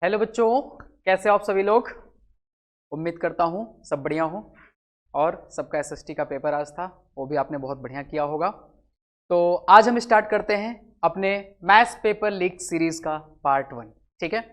Hello बच्चों, कैसे हो आप सभी लोग। उम्मीद करता हूँ सब बढ़िया हो और सबका एसएसटी का पेपर आज था, वो भी आपने बहुत बढ़िया किया होगा। तो आज हम स्टार्ट करते हैं अपने मैथ्स पेपर लीक सीरीज का पार्ट 1। ठीक है,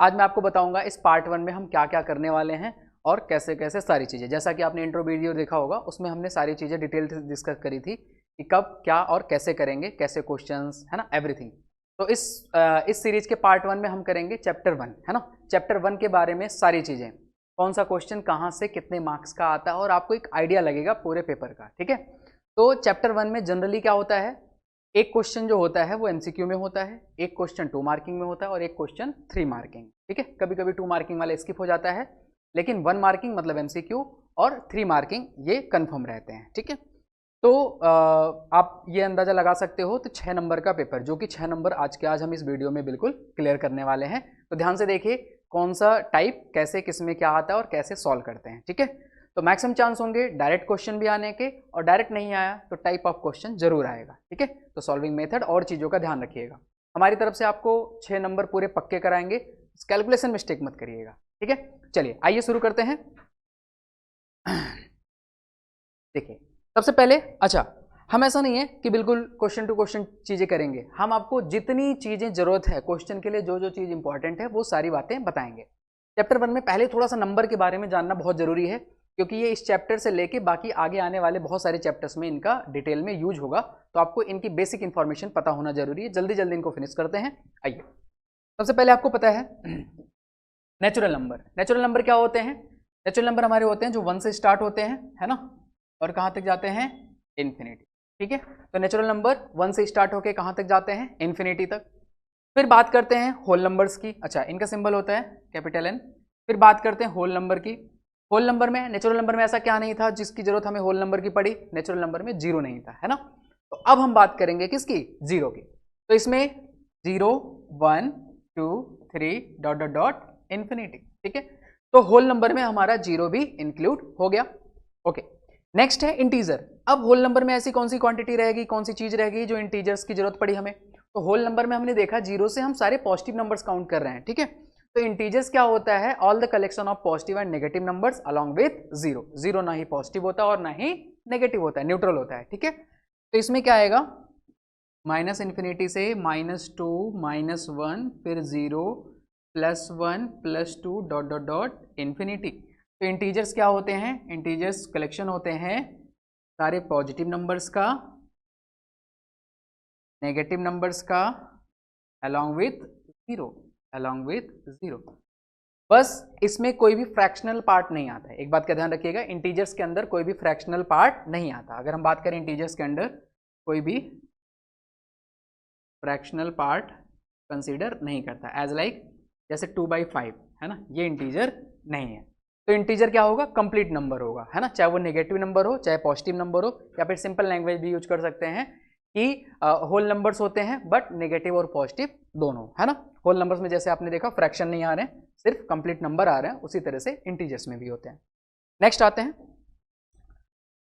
आज मैं आपको बताऊंगा इस पार्ट 1 में हम क्या क्या करने वाले हैं और कैसे कैसे सारी चीज़ें। जैसा कि आपने इंट्रो वीडियो देखा होगा, उसमें हमने सारी चीज़ें डिटेल से डिस्कस करी थी कि कब क्या और कैसे करेंगे, कैसे क्वेश्चंस, है ना, एवरीथिंग। तो इस सीरीज के पार्ट 1 में हम करेंगे चैप्टर 1, है ना। चैप्टर 1 के बारे में सारी चीज़ें, कौन सा क्वेश्चन कहाँ से कितने मार्क्स का आता है, और आपको एक आइडिया लगेगा पूरे पेपर का। ठीक है, तो चैप्टर 1 में जनरली क्या होता है, एक क्वेश्चन जो होता है वो एमसीक्यू में होता है, एक क्वेश्चन 2 मार्किंग में होता है और एक क्वेश्चन 3 मार्किंग। ठीक है, कभी कभी 2 मार्किंग वाला स्किप हो जाता है, लेकिन 1 मार्किंग मतलब एमसीक्यू और 3 मार्किंग ये कंफर्म रहते हैं। ठीक है, तो आप ये अंदाजा लगा सकते हो, तो 6 नंबर का पेपर, जो कि 6 नंबर आज हम इस वीडियो में बिल्कुल क्लियर करने वाले हैं। तो ध्यान से देखिए कौन सा टाइप कैसे किसमें क्या आता है और कैसे सॉल्व करते हैं। ठीक है, तो मैक्सिमम चांस होंगे डायरेक्ट क्वेश्चन भी आने के, और डायरेक्ट नहीं आया तो टाइप ऑफ क्वेश्चन जरूर आएगा। ठीक है, तो सॉल्विंग मेथड और चीज़ों का ध्यान रखिएगा। हमारी तरफ से आपको 6 नंबर पूरे पक्के कराएंगे, कैलकुलेशन मिस्टेक मत करिएगा। ठीक है, चलिए आइए शुरू करते हैं। देखिए सबसे पहले, अच्छा, हम ऐसा नहीं है कि बिल्कुल क्वेश्चन टू क्वेश्चन चीज़ें करेंगे, हम आपको जितनी चीज़ें जरूरत है क्वेश्चन के लिए, जो जो चीज़ इंपॉर्टेंट है वो सारी बातें बताएंगे। चैप्टर 1 में पहले थोड़ा सा नंबर के बारे में जानना बहुत जरूरी है, क्योंकि ये इस चैप्टर से लेके बाकी आगे आने वाले बहुत सारे चैप्टर्स में इनका डिटेल में यूज होगा, तो आपको इनकी बेसिक इंफॉर्मेशन पता होना जरूरी है। जल्दी जल्दी इनको फिनिश करते हैं। आइए, सबसे पहले आपको पता है नेचुरल नंबर। नेचुरल नंबर क्या होते हैं? नेचुरल नंबर हमारे होते हैं जो 1 से स्टार्ट होते हैं, है ना, और कहाँ तक जाते हैं? इन्फिनिटी। ठीक है, तो नेचुरल नंबर 1 से स्टार्ट होके कहाँ तक जाते हैं? इन्फिनिटी तक। फिर बात करते हैं होल नंबर्स की। अच्छा, इनका सिंबल होता है कैपिटल एन। फिर बात करते हैं होल नंबर की। होल नंबर में, नेचुरल नंबर में ऐसा क्या नहीं था जिसकी जरूरत हमें होल नंबर की पड़ी? नेचुरल नंबर में जीरो नहीं था, है ना। तो अब हम बात करेंगे किसकी? जीरो की। तो इसमें 0 1 2 3 डॉट डॉट डॉट इन्फिनिटी। ठीक है, तो होल नंबर में हमारा जीरो भी इंक्लूड हो गया। ओके, नेक्स्ट है इंटीजर। अब होल नंबर में ऐसी कौन सी क्वांटिटी रहेगी, कौन सी चीज रहेगी जो इंटीजर्स की जरूरत पड़ी हमें? तो होल नंबर में हमने देखा जीरो से हम सारे पॉजिटिव नंबर्स काउंट कर रहे हैं। ठीक है, तो इंटीजर्स क्या होता है? All the collection of positive and negative numbers along with zero. Zero ना ही पॉजिटिव होता है और ना ही नेगेटिव होता है, न्यूट्रल होता है। ठीक है, तो इसमें क्या आएगा? माइनस इन्फिनिटी से -2 -1 फिर 0 +1 +2 डॉट डॉट डॉट इन्फिनिटी। तो इंटीजर्स क्या होते हैं? इंटीजर्स कलेक्शन होते हैं सारे पॉजिटिव नंबर्स का, नेगेटिव नंबर्स का, along with zero, along with zero. बस इसमें कोई भी फ्रैक्शनल पार्ट नहीं आता है। एक बात का ध्यान रखिएगा, इंटीजर्स के अंदर कोई भी फ्रैक्शनल पार्ट नहीं आता। अगर हम बात करें इंटीजर्स के अंदर कोई भी फ्रैक्शनल पार्ट कंसीडर नहीं करता, एज लाइक जैसे 2/5, है ना, ये इंटीजर नहीं है। तो इंटीजर क्या होगा? कंप्लीट नंबर होगा, है ना, चाहे वो नेगेटिव नंबर हो चाहे पॉजिटिव नंबर हो, या फिर सिंपल लैंग्वेज भी यूज कर सकते हैं कि होल नंबर्स होते हैं बट नेगेटिव और पॉजिटिव दोनों, है ना। होल नंबर्स में जैसे आपने देखा फ्रैक्शन नहीं आ रहे हैं, सिर्फ कंप्लीट नंबर आ रहे हैं, उसी तरह से इंटीजर्स में भी होते हैं। नेक्स्ट आते हैं।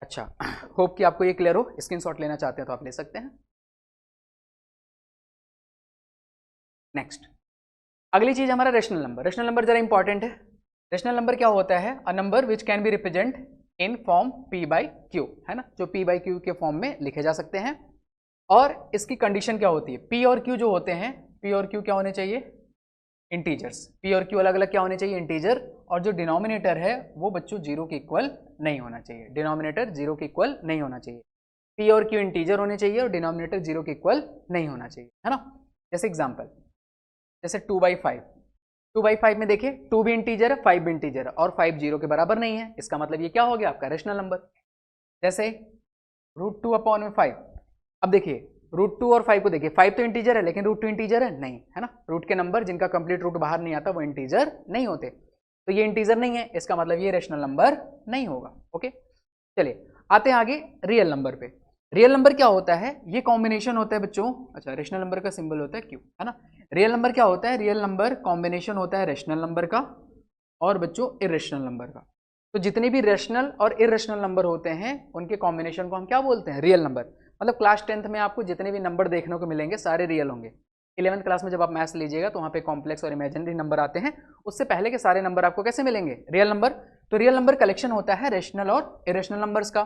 अच्छा, होप कि आपको ये क्लियर हो। स्क्रीनशॉट लेना चाहते हैं तो आप ले सकते हैं। नेक्स्ट, अगली चीज हमारा रेशनल नंबर। रेशनल नंबर जरा इंपॉर्टेंट है। रेशनल नंबर क्या होता है? A number which can be represent in form p/q, है ना, जो p/q के फॉर्म में लिखे जा सकते हैं। और इसकी कंडीशन क्या होती है? p और q जो होते हैं, p और q क्या होने चाहिए? इंटीजर्स। p और q अलग अलग क्या होने चाहिए? इंटीजर। और जो डिनोमिनेटर है वो बच्चों जीरो के इक्वल नहीं होना चाहिए। डिनोमिनेटर जीरो के इक्वल नहीं होना चाहिए। p और q इंटीजर होने चाहिए और डिनोमिनेटर जीरो के इक्वल नहीं होना चाहिए, है ना। जैसे एग्जाम्पल, जैसे 2/5। 2/5 में देखिए 2 भी इंटीजर है, 5 भी इंटीजर है, और 5 जीरो के बराबर नहीं है। इसका मतलब ये क्या हो गया? आपका रेशनल नंबर। जैसे √2/5। अब देखिए √2 और 5 को देखिए, 5 तो इंटीजर है लेकिन √2 इंटीजर है नहीं, है ना। रूट के नंबर जिनका कंप्लीट रूट बाहर नहीं आता वो इंटीजर नहीं होते, तो ये इंटीजर नहीं है, इसका मतलब ये रेशनल नंबर नहीं होगा। ओके, चलिए आते हैं आगे रियल नंबर पे। रियल नंबर क्या होता है? ये कॉम्बिनेशन होता है बच्चों। अच्छा, रेशनल नंबर का सिंबल होता है क्यू, है ना। रियल नंबर क्या होता है? रियल नंबर कॉम्बिनेशन होता है रेशनल नंबर का और बच्चों इरेशनल नंबर का। तो जितने भी रेशनल और इरेशनल नंबर होते हैं उनके कॉम्बिनेशन को हम क्या बोलते हैं? Real number. मतलब क्लास 10th में आपको जितने भी नंबर देखने को मिलेंगे सारे रियल होंगे। 11th क्लास में जब आप मैथ्स लीजिएगा तो वहाँ पे कॉम्प्लेक्स और इमेजिनरी नंबर आते हैं, उससे पहले के सारे नंबर आपको कैसे मिलेंगे? Real number. तो रियल नंबर कलेक्शन होता है रेशनल और इरेशनल नंबर्स का।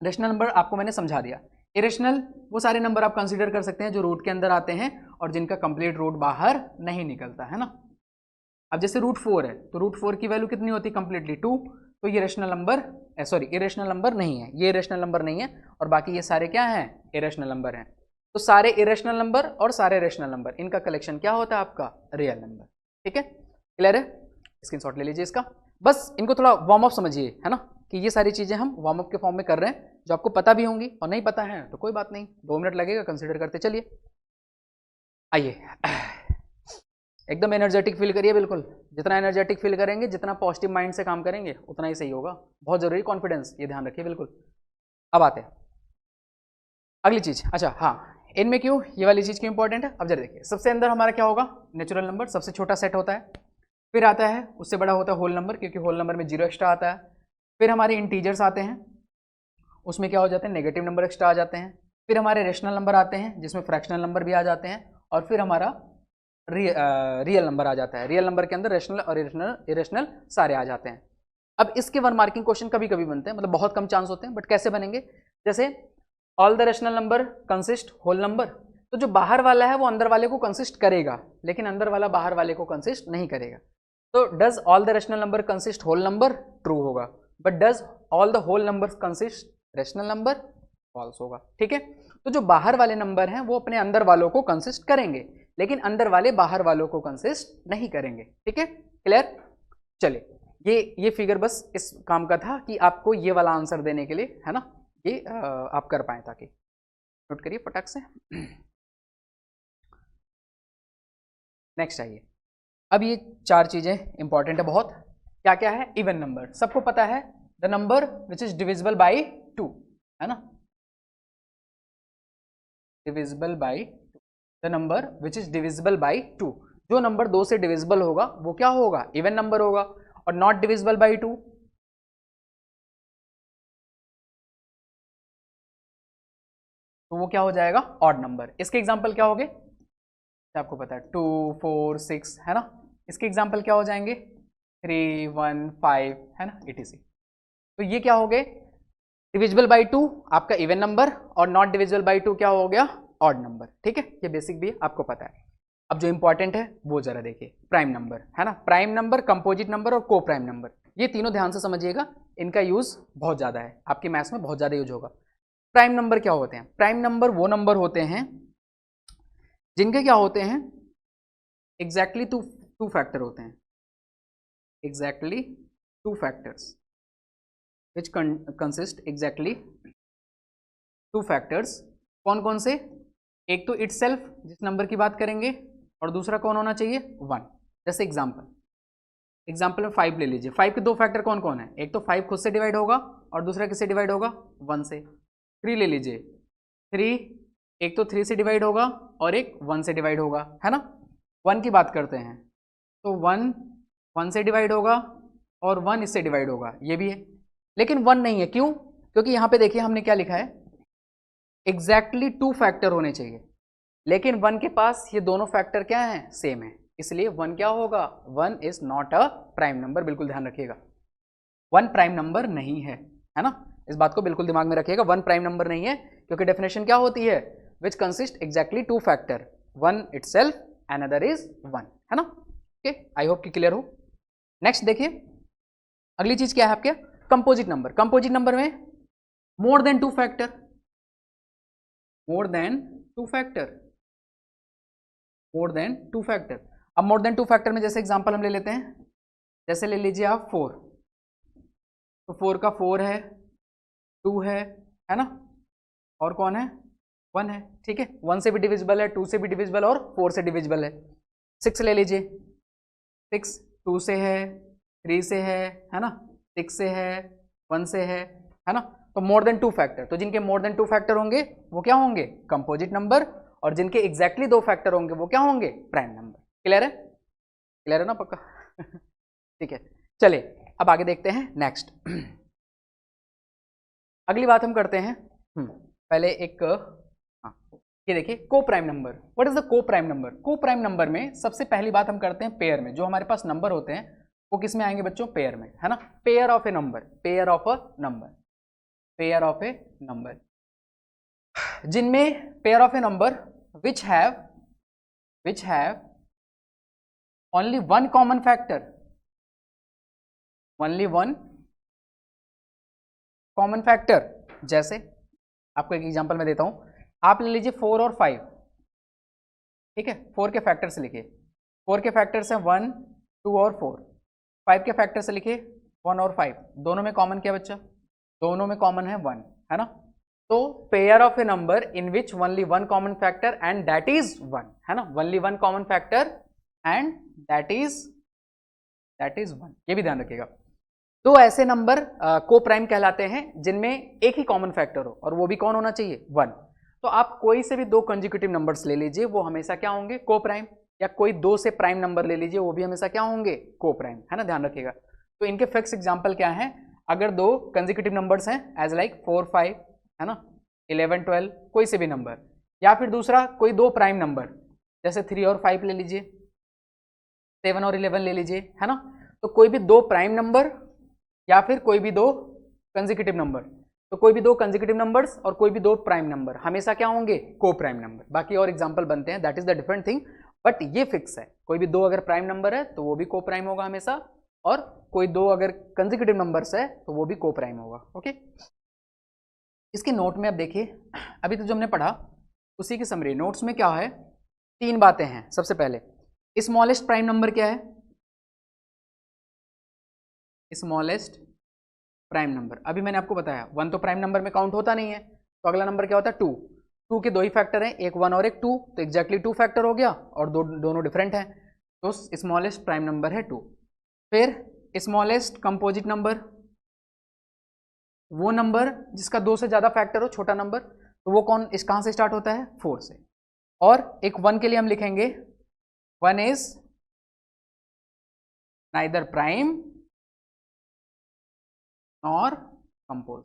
रेशनल नंबर आपको मैंने समझा दिया। इरेशनल वो सारे नंबर आप कंसीडर कर सकते हैं जो रूट के अंदर आते हैं और जिनका कंप्लीट रूट बाहर नहीं निकलता है ना। अब जैसे रूट 4 है तो रूट 4 की वैल्यू कितनी होती है? कंप्लीटली 2। तो ये rational number sorry irrational number नहीं है, ये इरेशनल नंबर नहीं है, और बाकी ये सारे क्या हैं? इरेशनल नंबर हैं। तो सारे इरेशनल नंबर और सारे रेशनल नंबर, इनका कलेक्शन क्या होता है? आपका रियल नंबर। ठीक है, क्लियर है? स्क्रीनशॉट ले लीजिए इसका। बस इनको थोड़ा वार्म अप समझिए, है ना, कि ये सारी चीजें हम वार्म अप के फॉर्म में कर रहे हैं, जो आपको पता भी होंगी, और नहीं पता है तो कोई बात नहीं, 2 मिनट लगेगा, कंसिडर करते चलिए। आइए, एकदम एनर्जेटिक फील करिए, बिल्कुल जितना एनर्जेटिक फील करेंगे, जितना पॉजिटिव माइंड से काम करेंगे उतना ही सही होगा। बहुत जरूरी कॉन्फिडेंस, ये ध्यान रखिए बिल्कुल। अब आते हैं अगली चीज। अच्छा हाँ, इनमें क्यों ये वाली चीज क्यों इंपॉर्टेंट है? अब जरा देखिए, सबसे अंदर हमारा क्या होगा? नेचुरल नंबर, सबसे छोटा सेट होता है। फिर आता है उससे बड़ा होता है होल नंबर, क्योंकि होल नंबर में 0 एक्स्ट्रा आता है। फिर हमारे इंटीजर्स आते हैं, उसमें क्या हो जाते हैं? नेगेटिव नंबर एक्स्ट्रा आ जाते हैं। फिर हमारे रेशनल नंबर आते हैं, जिसमें फ्रैक्शनल नंबर भी आ जाते हैं। और फिर हमारा रियल नंबर आ जाता है। रियल नंबर के अंदर रेशनल और इरेशनल सारे आ जाते हैं। अब इसके 1 मार्किंग क्वेश्चन कभी कभी बनते हैं, मतलब बहुत कम चांस होते हैं, बट कैसे बनेंगे? जैसे all the rational number consist whole number, तो जो बाहर वाला है वो अंदर वाले को कंसिस्ट करेगा, लेकिन अंदर वाला बाहर वाले को कंसिस्ट नहीं करेगा। तो does all the rational number consist whole number? True होगा। But does all the whole number consist rational number? False होगा। ठीक है, तो जो बाहर वाले नंबर हैं वो अपने अंदर वालों को कंसिस्ट करेंगे, लेकिन अंदर वाले बाहर वालों को कंसिस्ट नहीं करेंगे। ठीक है, क्लियर? चलिए, ये फिगर बस इस काम का था कि आपको ये वाला आंसर देने के लिए, है ना, ये आप कर पाए, ताकि नोट करिए फटाक से। नेक्स्ट आइए, अब ये 4 चीजें इंपॉर्टेंट है बहुत। क्या क्या है? इवन नंबर, सबको पता है, the number which is divisible by 2, है ना, divisible by 2, the number which is divisible by 2। जो नंबर 2 से डिविजिबल होगा वो क्या होगा? इवन नंबर होगा। और नॉट डिविजिबल बाई 2, तो वो क्या हो जाएगा? Odd number. इसके एग्जाम्पल क्या हो गए? आपको पता है 2, 4, 6, है ना। इसके एग्जाम्पल क्या हो जाएंगे? 3, 1, 5, है ना, etc। तो ये क्या हो गए? डिविजिबल बाई 2 आपका इवन नंबर, और नॉट डिविजिबल बाई 2 क्या हो गया? Odd number. ठीक है, ये बेसिक भी आपको पता है। अब जो इंपॉर्टेंट है वो जरा देखिए, प्राइम नंबर, है ना। प्राइम नंबर, कंपोजिट नंबर और को प्राइम नंबर, ये तीनों ध्यान से समझिएगा, इनका यूज बहुत ज्यादा है, आपके मैथ्स में बहुत ज्यादा यूज होगा। प्राइम नंबर क्या होते हैं? प्राइम नंबर वो नंबर होते हैं जिनके क्या होते हैं? एग्जैक्टली टू फैक्टर होते हैं, exactly 2 factors which consist exactly 2 factors. कौन कौन से? एक तो इटसेल्फ, जिस नंबर की बात करेंगे, और दूसरा कौन होना चाहिए? 1। जैसे एग्जाम्पल में 5 ले लीजिए। 5 के 2 फैक्टर कौन कौन है? एक तो 5 खुद से डिवाइड होगा, और दूसरा किससे डिवाइड होगा? 1 से। 3 ले लीजिए, 3 एक तो 3 से डिवाइड होगा और एक 1 से डिवाइड होगा, है ना। 1 की बात करते हैं तो 1 से डिवाइड होगा और 1 इससे डिवाइड होगा, ये भी है। लेकिन 1 नहीं है, क्यों? क्योंकि यहाँ पे देखिए हमने क्या लिखा है, एग्जैक्टली 2 फैक्टर होने चाहिए, लेकिन 1 के पास ये दोनों फैक्टर क्या है? सेम है, इसलिए 1 क्या होगा? 1 is not a prime number. बिल्कुल ध्यान रखिएगा, 1 प्राइम नंबर नहीं है ना। इस बात को बिल्कुल दिमाग में रखिएगा, 1 प्राइम नंबर नहीं है, क्योंकि डेफिनेशन क्या होती है? Which consist exactly 2 factor, 1 itself, another is 1, है ना। ओके, आई होप कि क्लियर हो। नेक्स्ट देखिए, अगली चीज क्या है आपके? Composite number. कंपोजिट नंबर में more than 2 factor, more than 2 factor, more than 2 factor. अब मोर देन 2 फैक्टर में जैसे एग्जांपल हम ले लेते हैं, जैसे ले लीजिए आप 4, तो 4 का 4 है, 2 है ना, और कौन है? 1 है। ठीक है, 1 से भी डिविजिबल है, 2 से भी डिविजिबल और 4 से डिविजिबल है। 6 ले लीजिए, 6 2 से है, 3 से है ना, 6 से है, 1 से है ना। तो मोर देन 2 फैक्टर, तो जिनके मोर देन 2 फैक्टर होंगे वो क्या होंगे? कंपोजिट नंबर, और जिनके एग्जैक्टली 2 फैक्टर होंगे वो क्या होंगे? Prime number. क्लियर है? क्लियर है ना, पक्का? ठीक है, चलिए अब आगे देखते हैं नेक्स्ट। अगली बात हम करते हैं, पहले एक, हाँ ये देखिए को prime number. What is the को प्राइम नंबर? को प्राइम नंबर में सबसे पहली बात हम करते हैं पेयर में। जो हमारे पास नंबर होते हैं वो किस में आएंगे बच्चों? पेयर में, है ना। Pair of a number, pair of a number, pair of a number, जिनमें pair of a number which have only one common factor, only one common factor. जैसे आपको एक एग्जांपल मैं देता हूं, आप ले लीजिए 4 और 5, ठीक है। 4 के फैक्टर से लिखिए, 4 के फैक्टर से 1, 2 और 4। 5 के फैक्टर से लिखिए 1 और 5। दोनों में कॉमन क्या बच्चा? दोनों में कॉमन है 1, है ना। तो pair of a number in which only one common factor and that is 1, है ना। Only one common factor and that is 1, ये भी ध्यान रखिएगा। तो ऐसे नंबर को प्राइम कहलाते हैं जिनमें एक ही कॉमन फैक्टर हो, और वो भी कौन होना चाहिए? 1। तो आप कोई से भी 2 कंसेक्यूटिव नंबर्स ले लीजिए, वो हमेशा क्या होंगे? को प्राइम। या कोई 2 से प्राइम नंबर ले लीजिए, वो भी हमेशा क्या होंगे? को प्राइम, है ना। ध्यान रखिएगा। तो इनके फिक्स एग्जांपल क्या है? अगर 2 कंसेक्यूटिव नंबर्स हैं एज लाइक 4, 5, है ना, 11, 12, कोई से भी नंबर। या फिर दूसरा कोई 2 प्राइम नंबर, जैसे 3 और 5 ले लीजिए, 7 और 11 ले लीजिए, है ना। तो कोई भी 2 प्राइम नंबर या फिर कोई भी 2 कंसेक्यूटिव नंबर। तो कोई भी 2 कंसेक्यूटिव नंबर्स और कोई भी 2 प्राइम नंबर हमेशा क्या होंगे? को प्राइम नंबर। बाकी और एग्जांपल बनते हैं, that is the different thing, but ये फिक्स है। कोई भी 2 अगर प्राइम नंबर है तो वो भी को प्राइम होगा हमेशा, और कोई 2 अगर कंसेक्यूटिव नंबर्स है तो वो भी को प्राइम होगा। ओके, इसके नोट में अब देखिए, अभी तो जो हमने पढ़ा उसी की समरी। नोट्स में क्या है? 3 बातें हैं। सबसे पहले स्मॉलेस्ट प्राइम नंबर क्या है? Smallest prime number. अभी मैंने आपको बताया 1 तो प्राइम नंबर में काउंट होता नहीं है, तो अगला नंबर क्या होता है? 2। 2 के 2 ही फैक्टर हैं, एक 1 और एक 2, तो एग्जैक्टली 2 फैक्टर हो गया, और दोनों डिफरेंट हैं, तो स्मॉलेस्ट प्राइम नंबर है 2। फिर स्मॉलेस्ट कंपोजिट नंबर, वो नंबर जिसका 2 से ज्यादा फैक्टर हो, छोटा नंबर, तो वो कौन? इस कहां से स्टार्ट होता है? 4 से। और एक 1 के लिए हम लिखेंगे 1 इज नाइदर प्राइम और कंपोज,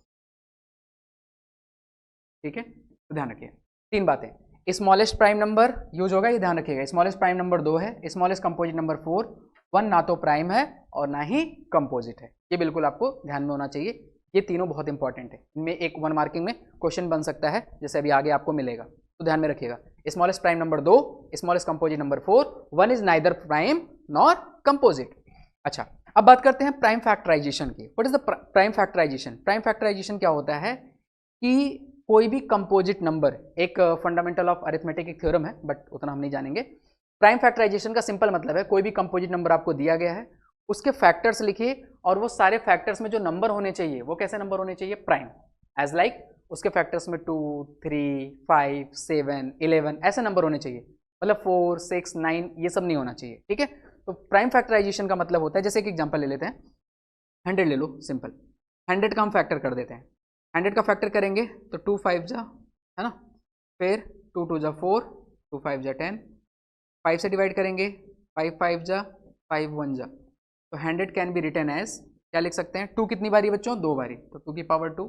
ठीक है। तो ध्यान रखिए 3 बातें। स्मॉलेस्ट प्राइम नंबर यूज होगा, ये ध्यान रखिएगा। स्मॉलेस्ट प्राइम नंबर 2 है, स्मॉलेस्ट कंपोजिट नंबर 4, 1 ना तो प्राइम है और ना ही कंपोजिट है। ये बिल्कुल आपको ध्यान में होना चाहिए, ये तीनों बहुत इंपॉर्टेंट है। इनमें एक 1 मार्किंग में क्वेश्चन बन सकता है, जैसे अभी आगे आपको मिलेगा, तो ध्यान में रखिएगा। Smallest prime number 2, smallest composite number 4, 1 is neither prime nor composite. अच्छा, अब बात करते हैं प्राइम फैक्टराइजेशन की। What is the prime factorisation? Prime factorisation क्या होता है कि कोई भी कंपोजिट नंबर, एक फंडामेंटल ऑफ अरिथमेटिक एक थ्योरम है, बट उतना हम नहीं जानेंगे। प्राइम फैक्टराइजेशन का सिंपल मतलब है कोई भी कंपोजिट नंबर आपको दिया गया है, उसके फैक्टर्स लिखिए, और वो सारे फैक्टर्स में जो नंबर होने चाहिए वो कैसे नंबर होने चाहिए? प्राइम। एज लाइक उसके फैक्टर्स में 2, 3, 5, 7, 11 ऐसे नंबर होने चाहिए, मतलब 4, 6, 9 ये सब नहीं होना चाहिए, ठीक है। तो प्राइम फैक्टराइजेशन का मतलब होता है, जैसे एक एग्जांपल ले लेते हैं, 100 ले लो, सिंपल। 100 का हम फैक्टर कर देते हैं। 100 का फैक्टर करेंगे तो 2 5 जा, है ना, फिर 2 2 जा 4, 2 5 जा 10, 5 से डिवाइड करेंगे, 5 5 जा, 5 1 जा, तो 100 कैन बी रिटन एज, क्या लिख सकते हैं? 2 कितनी बारी बच्चों? 2 बारी, तो 2 की पावर 2।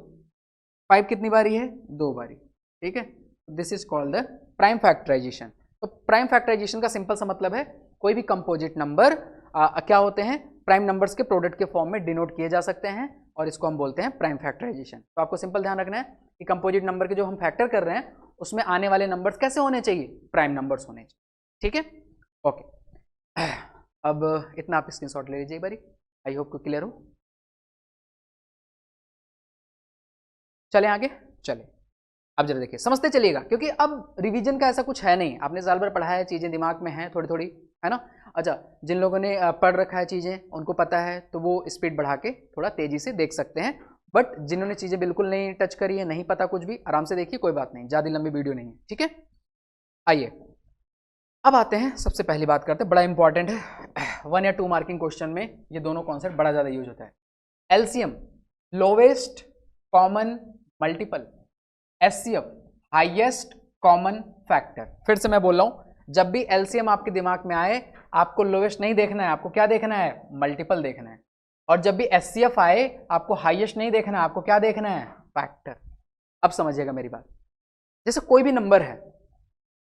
5 कितनी बारी है? 2 बारी, ठीक है। This is called the prime factorisation. तो प्राइम फैक्टराइजेशन का सिंपल सा मतलब है कोई भी कंपोजिट नंबर क्या होते हैं? प्राइम नंबर्स के प्रोडक्ट के फॉर्म में डिनोट किए जा सकते हैं, और इसको हम बोलते हैं प्राइम फैक्टराइजेशन। तो आपको सिंपल ध्यान रखना है कि कंपोजिट नंबर के जो हम फैक्टर कर रहे हैं उसमें आने वाले नंबर्स कैसे होने चाहिए? प्राइम नंबर्स होने चाहिए, ठीक है। ओके, अब इतना आप स्क्रीनशॉट ले लीजिए एक बारी, आई होप को क्लियर हो। चलें आगे, चलें। अब जरा देखिए, समझते चलिएगा, क्योंकि अब रिवीजन का ऐसा कुछ है नहीं, आपने साल भर पढ़ा है, चीज़ें दिमाग में हैं थोड़ी थोड़ी, है ना। अच्छा, जिन लोगों ने पढ़ रखा है चीज़ें, उनको पता है, तो वो स्पीड बढ़ा के थोड़ा तेज़ी से देख सकते हैं, बट जिन्होंने चीज़ें बिल्कुल नहीं टच करी है, नहीं पता कुछ भी, आराम से देखिए, कोई बात नहीं, ज़्यादा लंबी वीडियो नहीं है, ठीक है। आइए अब आते हैं, सबसे पहली बात करते हैं, बड़ा इंपॉर्टेंट है, 1 या 2 मार्किंग क्वेश्चन में ये दोनों कॉन्सेप्ट बड़ा ज़्यादा यूज होता है। LCM, lowest common multiple, HCF, highest common factor. फिर से मैं बोल रहा हूं, जब भी एलसीएम आपके दिमाग में आए, आपको लोवेस्ट नहीं देखना है, आपको क्या देखना है? मल्टीपल देखना है। और जब भी एचसीएफ आए, आपको हाईएस्ट नहीं देखना है, आपको क्या देखना है? फैक्टर। अब समझिएगा मेरी बात, जैसे कोई भी नंबर है,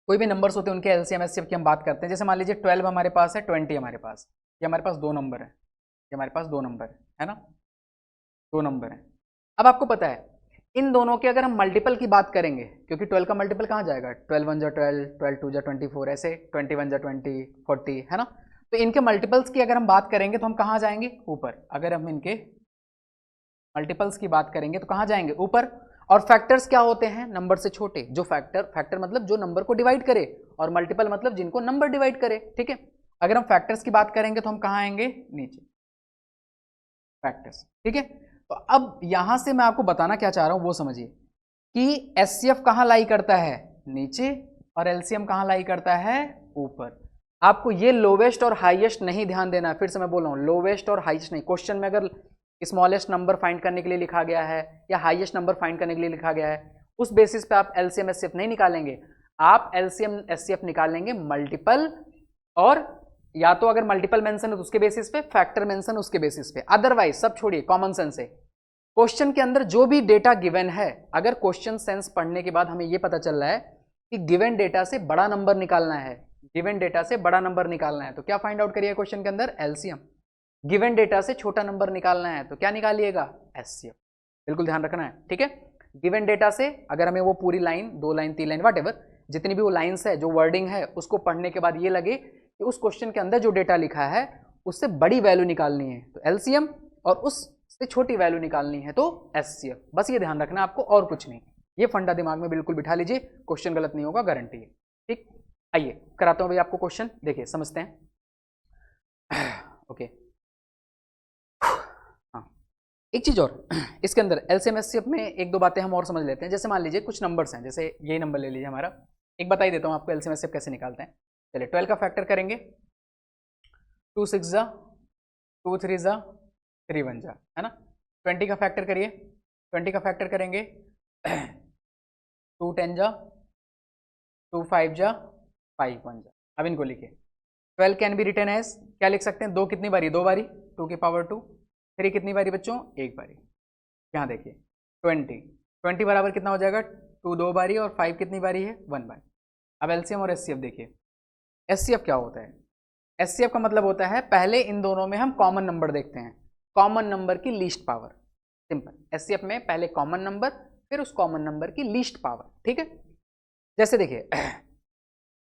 कोई भी नंबर्स होते हैं उनके एलसीएम एचसीएफ की हम बात करते हैं। जैसे मान लीजिए 12 हमारे पास है, 20 हमारे पास, ये हमारे पास दो नंबर है, ये हमारे पास दो नंबर है ना, दो नंबर है। अब आपको पता है इन दोनों के अगर हम मल्टीपल की बात करेंगे, क्योंकि 12 का मल्टीपल कहाँ जाएगा, 12 1 जा 12, 12 2 जा 24, ऐसे 21 जा 20, 40 है ना। तो इनके मल्टीपल्स की अगर हम बात करेंगे तो हम कहाँ जाएंगे, ऊपर। अगर हम इनके मल्टीपल्स की बात करेंगे तो कहाँ जाएंगे, ऊपर। और फैक्टर्स क्या होते हैं, नंबर से छोटे। जो फैक्टर मतलब जो नंबर को डिवाइड करे, और मल्टीपल मतलब जिनको नंबर डिवाइड करे, ठीक है। अगर हम फैक्टर्स की बात करेंगे तो हम कहाँ आएंगे, नीचे, फैक्टर्स, ठीक है। तो अब यहां से मैं आपको बताना क्या चाह रहा हूं वो समझिए कि एचसीएफ कहां लाई करता है, नीचे, और एलसीएम कहां लाई करता है, ऊपर। आपको ये लोवेस्ट और हाईएस्ट नहीं ध्यान देना है, फिर से मैं बोल रहा हूं, लोवेस्ट और हाईएस्ट नहीं। क्वेश्चन में अगर स्मॉलेस्ट नंबर फाइंड करने के लिए लिखा गया है या हाईएस्ट नंबर फाइंड करने के लिए लिखा गया है, उस बेसिस पे आप एलसीएम एचसीएफ नहीं निकालेंगे। आप एलसीएम एचसीएफ निकालेंगे मल्टीपल, और या तो अगर मल्टीपल मेंशन है तो उसके बेसिस पे, फैक्टर मेंशन उसके बेसिस पे। अदरवाइज सब छोड़िए, कॉमन सेंस से क्वेश्चन के अंदर जो भी डेटा गिवन है, अगर क्वेश्चन सेंस पढ़ने के बाद हमें यह पता चल रहा है कि गिवन डेटा से बड़ा नंबर निकालना है, गिवन डेटा से बड़ा नंबर निकालना है, तो क्या फाइंड आउट करिए क्वेश्चन के अंदर, एलसीएम। गिवन डेटा से छोटा नंबर निकालना है तो क्या निकालिएगा, एचसीएफ। बिल्कुल ध्यान रखना है, ठीक है। गिवन डेटा से अगर हमें वो पूरी लाइन, 2 लाइन 3 लाइन वॉटेवर जितनी भी वो लाइन्स है, जो वर्डिंग है, उसको पढ़ने के बाद ये लगे कि उस क्वेश्चन के अंदर जो डेटा लिखा है उससे बड़ी वैल्यू निकालनी है तो एलसीएम, और उससे छोटी वैल्यू निकालनी है तो एचसीएफ। बस ये ध्यान रखना आपको, और कुछ नहीं। ये फंडा दिमाग में बिल्कुल बिठा लीजिए, क्वेश्चन गलत नहीं होगा, गारंटी है, ठीक। आइए कराता हूं भाई आपको क्वेश्चन, देखिए समझते हैं। ओके, एक चीज और, इसके अंदर एलसीएम एचसीएफ में एक दो बातें हम और समझ लेते हैं। जैसे मान लीजिए कुछ नंबर्स हैं, जैसे ये नंबर ले लीजिए हमारा, एक बता ही देता हूं आपको एलसीएम एचसीएफ कैसे निकालते हैं। चलिए 12 का फैक्टर करेंगे, 2 6 जा, 2 3 जा, 3 1 जा, है ना। 20 का फैक्टर करिए, 20 का फैक्टर करेंगे, 2 10 जा, 2 5 जा, 5 1 जा। अब इनको लिखिए, 12 कैन बी रिटन एज, क्या लिख सकते हैं, 2 कितनी बारी, 2 बारी, 2 की पावर 2, 3 कितनी बारी बच्चों, 1 बारी। यहाँ देखिए 20 बराबर कितना हो जाएगा, 2 2 बारी, और 5 कितनी बारी है, 1 बारी। अब एलसीएम और एचसीएफ देखिए, एचसीएफ क्या होता है, एचसीएफ का मतलब होता है पहले इन दोनों में हम कॉमन नंबर देखते हैं, कॉमन नंबर की लीस्ट पावर, सिंपल। एचसीएफ में पहले कॉमन नंबर, फिर उस कॉमन नंबर की लीस्ट पावर, ठीक है। जैसे देखिए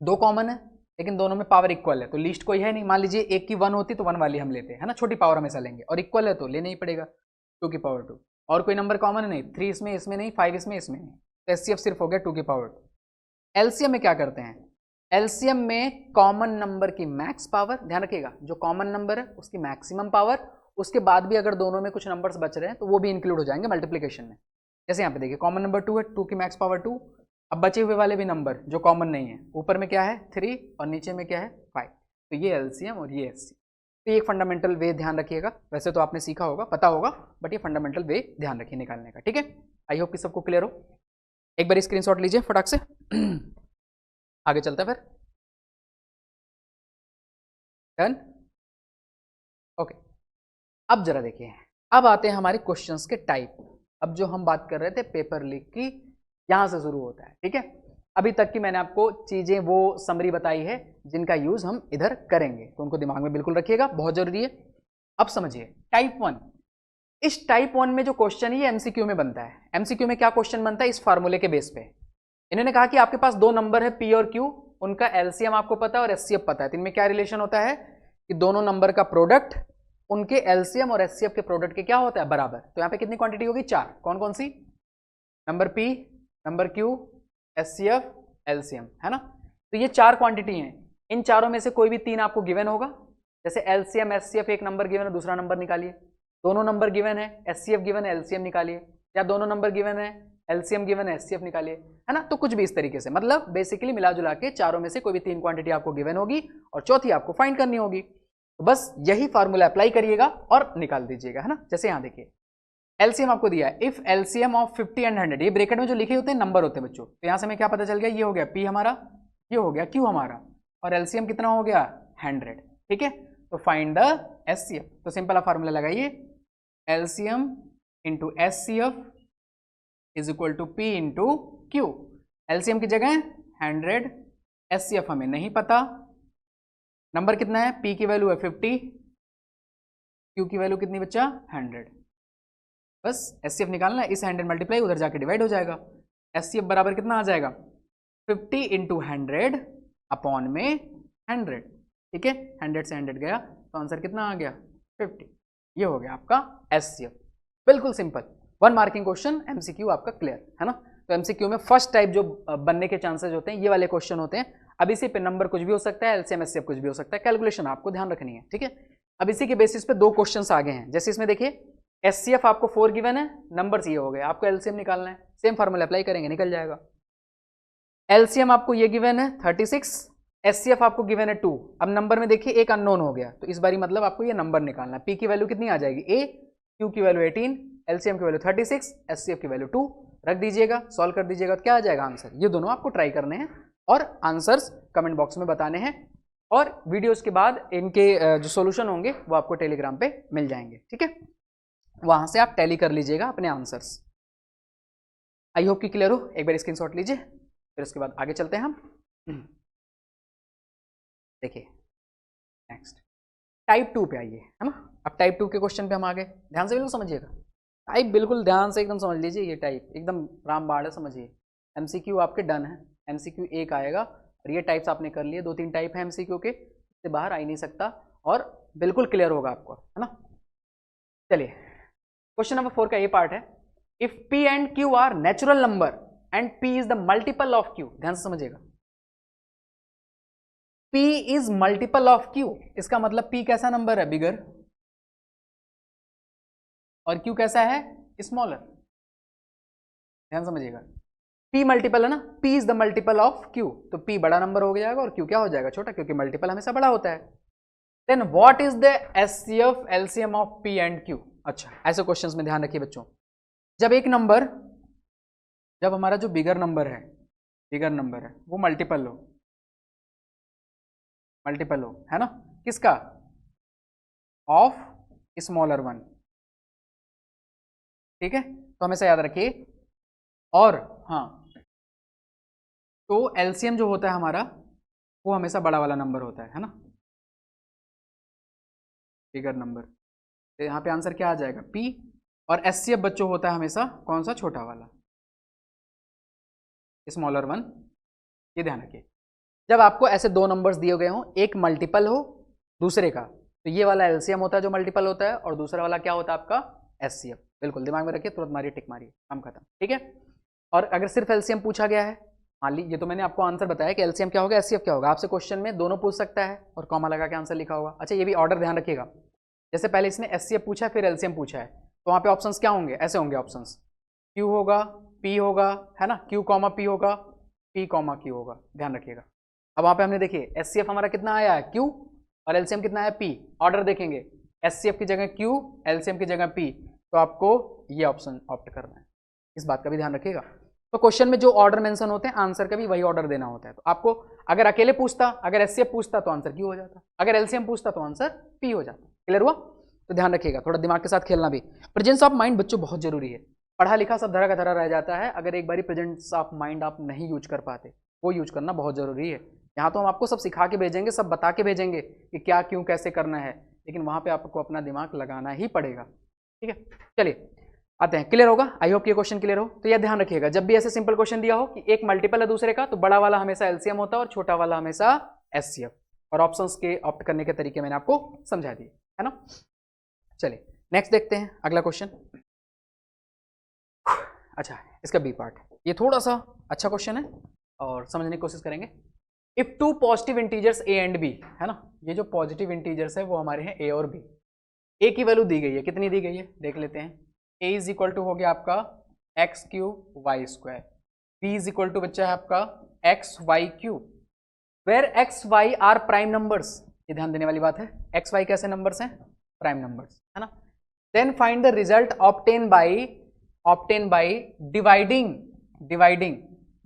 2 कॉमन है लेकिन दोनों में पावर इक्वल है, तो लीस्ट कोई है नहीं। मान लीजिए एक की 1 होती तो 1 वाली हम लेते हैं, है ना, छोटी पावर हमेशा लेंगे, और इक्वल है तो लेना ही पड़ेगा 2 की पावर 2। और कोई नंबर कॉमन है नहीं, 3 इसमें, इसमें नहीं, 5 इसमें, इसमें नहीं, तो एचसीएफ सिर्फ हो गया 2 की पावर 2। एलसीएम में क्या करते हैं, एलसीएम में कॉमन नंबर की मैक्स पावर, ध्यान रखिएगा, जो कॉमन नंबर है उसकी मैक्सिमम पावर, उसके बाद भी अगर दोनों में कुछ नंबर्स बच रहे हैं तो वो भी इंक्लूड हो जाएंगे मल्टीप्लिकेशन में। जैसे यहाँ पे देखिए कॉमन नंबर 2 है, 2 की मैक्स पावर 2। अब बचे हुए वाले भी नंबर जो कॉमन नहीं है, ऊपर में क्या है 3 और नीचे में क्या है 5, तो ये एलसीएम और ये एचसीएफ। तो ये एक फंडामेंटल वे ध्यान रखिएगा, वैसे तो आपने सीखा होगा, पता होगा, बट ये फंडामेंटल वे ध्यान रखिए निकालने का, ठीक है। आई होप कि सबको क्लियर हो। एक बार स्क्रीनशॉट लीजिए फटाक से। आगे चलता है फिर, डन, ओके। अब जरा देखिए, अब आते हैं हमारे क्वेश्चंस के टाइप। अब जो हम बात कर रहे थे पेपर लीक की, यहां से शुरू होता है, ठीक है। अभी तक की मैंने आपको चीजें वो समरी बताई है जिनका यूज हम इधर करेंगे, तो उनको दिमाग में बिल्कुल रखिएगा, बहुत जरूरी है। अब समझिए टाइप 1, इस टाइप 1 में जो क्वेश्चन है ये एमसीक्यू में बनता है। एमसीक्यू में क्या क्वेश्चन बनता है, इस फार्मूले के बेस पे इन्होंने कहा कि आपके पास 2 नंबर है पी और क्यू, उनका एलसीएम आपको पता है और एचसीएफ पता है, तो इनमें क्या रिलेशन होता है कि दोनों नंबर का प्रोडक्ट उनके एलसीएम और एचसीएफ के प्रोडक्ट के क्या होता है, बराबर। तो यहाँ पे कितनी क्वांटिटी होगी, 4। कौन कौन सी, number P, number Q, HCF, LCM, है ना। तो ये 4 क्वांटिटी हैं, इन चारों में से कोई भी 3 आपको गिवन होगा। जैसे एलसीएम एचसीएफ, एक नंबर गिवन है, दूसरा नंबर निकालिए। दोनों नंबर गिवन है, एचसीएफ गिवन है, एलसीएम निकालिए, या दोनों नंबर गिवन है, एलसीएम गिवन है, एचसीएफ निकालिए, है ना। तो कुछ भी इस तरीके से, मतलब बेसिकली मिला जुला के चारों में से कोई भी 3 क्वांटिटी आपको गिवन होगी और चौथी आपको फाइंड करनी होगी। तो बस यही फार्मूला अप्लाई करिएगा और निकाल दीजिएगा, है ना। जैसे यहाँ देखिए एलसीएम आपको दिया है, इफ एलसीएम ऑफ 50 एंड 100, ये ब्रैकेट में जो लिखे होते हैं नंबर होते हैं बच्चों, तो यहाँ से हमें क्या पता चल गया, ये हो गया पी हमारा, ये हो गया क्यू हमारा, और एलसीएम कितना हो गया 100, ठीक है। तो फाइंड द एचसीएफ, तो सिंपल आप फार्मूला लगाइए, LCM into HCF is equal to P into Q. LCM की जगह 100 एचसीएफ हमें नहीं पता, नंबर कितना है, पी की वैल्यू है 50, क्यू की वैल्यू कितनी बच्चा 100, बस एचसीएफ निकालना है, इस 100 मल्टीप्लाई उधर जाके डिवाइड हो जाएगा, एचसीएफ बराबर कितना आ जाएगा 50 इंटू 100 अपॉन में 100, ठीक है, 100 से 100 गया तो आंसर कितना आ गया 50, ये हो गया आपका एचसीएफ, बिल्कुल सिंपल, 1 मार्किंग क्वेश्चन, एमसीक्यू आपका क्लियर है ना। तो एमसीक्यू में फर्स्ट टाइप जो बनने के चांसेस होते हैं ये वाले क्वेश्चन होते हैं। अब इसी पे नंबर कुछ भी हो सकता है, एलसीएम एचसीएफ कुछ भी हो सकता है, कैलकुलेशन आपको ध्यान रखनी है, ठीक है। अब इसी के बेसिस पे 2 क्वेश्चंस आगे हैं, जैसे इसमें देखिए एचसीएफ आपको 4 गिवन है, नंबर्स ये हो गए, आपको एलसीएम निकालना है, सेम फार्मूला अप्लाई करेंगे निकल जाएगा। एलसीएम आपको ये गिवन है 36, एचसीएफ आपको गिवन है 2, अब नंबर में देखिए एक अननोन हो गया, तो इस बारी मतलब आपको ये नंबर निकालना है, पी की वैल्यू कितनी आ जाएगी a, क्यू की वैल्यू 18, एलसीएम की वैल्यू 36, एचसीएफ की वैल्यू 2, रख दीजिएगा, सॉल्व कर दीजिएगा तो क्या आ जाएगा आंसर। ये दोनों आपको ट्राई करने हैं और आंसर्स कमेंट बॉक्स में बताने हैं, और वीडियोस के बाद इनके जो सॉल्यूशन होंगे वो आपको टेलीग्राम पे मिल जाएंगे, ठीक है, वहां से आप टैली कर लीजिएगा अपने आंसर्स। आई होप कि क्लियर हो, एक बार स्क्रीनशॉट लीजिए, फिर उसके बाद आगे चलते हैं हम। देखिए नेक्स्ट टाइप 2 पे आइए, है ना। अब टाइप 2 के क्वेश्चन पे हम आगे, ध्यान से बिल्कुल समझिएगा, टाइप बिल्कुल ध्यान से एकदम समझ लीजिए, ये टाइप एकदम रामबाण है, समझिए। एमसीक्यू आपके डन है, एमसीक्यू 1 आएगा, और ये टाइप्स आपने कर लिए, 2-3 टाइप है एमसीक्यू के, इससे बाहर आ ही नहीं सकता, और बिल्कुल क्लियर होगा आपको, है ना। चलिए क्वेश्चन नंबर 4 का ये पार्ट है, if P and Q are natural number and P is the multiple of Q, ध्यान से समझिएगा, P is multiple of Q, इसका मतलब P कैसा नंबर है, बिगर, और Q कैसा है, स्मॉलर, ध्यान समझिएगा, P मल्टीपल है ना, P is the multiple of Q, तो P बड़ा नंबर हो जाएगा और Q क्या हो जाएगा, छोटा, क्योंकि मल्टीपल हमेशा बड़ा होता है। Then what is the HCF LCM of P and Q। अच्छा, ऐसे क्वेश्चंस में ध्यान रखिए बच्चों, जब एक नंबर, जब हमारा जो बिगर नंबर है वो मल्टीपल हो, है ना, किसका, ऑफ स्मॉलर वन, ठीक है, तो हमेशा याद रखिए। और हाँ, तो एलसीएम जो होता है हमारा वो हमेशा बड़ा वाला नंबर होता है ना, बिगर नंबर, तो यहाँ पे आंसर क्या आ जाएगा P, और एचसीएफ बच्चों होता है हमेशा कौन सा, छोटा वाला, स्मॉलर वन, ये ध्यान रखिए। जब आपको ऐसे 2 नंबर्स दिए गए हों, एक मल्टीपल हो दूसरे का, तो ये वाला एलसीएम होता है जो मल्टीपल होता है, और दूसरा वाला क्या होता है आपका एचसीएफ, बिल्कुल दिमाग में रखिए, तुरंत मारिए, टिक मारिए, काम खत्म, ठीक है। और अगर सिर्फ एलसीएम पूछा गया है, मान ली, ये तो मैंने आपको आंसर बताया कि एलसीएम क्या होगा, एचसीएफ क्या होगा, आपसे क्वेश्चन में दोनों पूछ सकता है और कॉमा लगा के आंसर लिखा होगा। अच्छा, ये भी ऑर्डर ध्यान रखिएगा, जैसे पहले इसने एचसीएफ पूछा है फिर एलसीएम पूछा है, तो वहाँ पे ऑप्शंस क्या होंगे, ऐसे होंगे ऑप्शंस, क्यू होगा, पी होगा, है ना, क्यू कॉमा पी होगा, पी कॉमा क्यू होगा, ध्यान रखिएगा। अब वहाँ पे हमने देखिए एचसीएफ हमारा कितना आया है Q, और एलसीएम कितना है P, ऑर्डर देखेंगे, एचसीएफ की जगह Q, एलसीएम की जगह P, तो आपको ये ऑप्शन ऑप्ट करना है, इस बात का भी ध्यान रखिएगा। तो क्वेश्चन में जो ऑर्डर मेंशन होते हैं, आंसर का भी वही ऑर्डर देना होता है। तो आपको अगर अकेले पूछता, अगर एचसीएफ पूछता तो आंसर Q हो जाता, अगर एलसीएम पूछता तो आंसर P हो जाता। क्लियर हुआ, तो ध्यान रखिएगा, थोड़ा दिमाग के साथ खेलना भी, प्रेजेंस ऑफ माइंड बच्चों बहुत जरूरी है, पढ़ा लिखा सब धरा का धरा रह जाता है, अगर एक बारी प्रेजेंस ऑफ माइंड आप नहीं यूज कर पाते, वो यूज करना बहुत जरूरी है। यहाँ तो हम आपको सब सिखा के भेजेंगे, सब बता के भेजेंगे कि क्या क्यों कैसे करना है, लेकिन वहाँ पे आपको अपना दिमाग लगाना ही पड़ेगा, ठीक है। चलिए आते हैं, क्लियर होगा, आई होप ये क्वेश्चन क्लियर हो। तो यह ध्यान रखिएगा, जब भी ऐसे सिंपल क्वेश्चन दिया हो कि एक मल्टीपल है दूसरे का, तो बड़ा वाला हमेशा एलसीएम होता है और छोटा वाला हमेशा एचसीएफ, और ऑप्शंस के ऑप्ट करने के तरीके मैंने आपको समझा दिए, है ना। चलिए नेक्स्ट देखते हैं अगला क्वेश्चन। अच्छा, इसका बी पार्ट, ये थोड़ा सा अच्छा क्वेश्चन है और समझने की कोशिश करेंगे। If 2 positive integers a and b, है ना, ये जो पॉजिटिव इंटीजर्स है वो हमारे हैं a और b, a की वैल्यू दी गई है, कितनी दी गई है देख लेते हैं। a इज इक्वल टू हो गया आपका x cube Y square, b is equal to बच्चा है आपका x y cube, where x y are prime numbers, ये ध्यान देने वाली बात है, एक्स वाई कैसे नंबर्स हैं, प्राइम नंबर्स, है ना। Then find the result obtain by dividing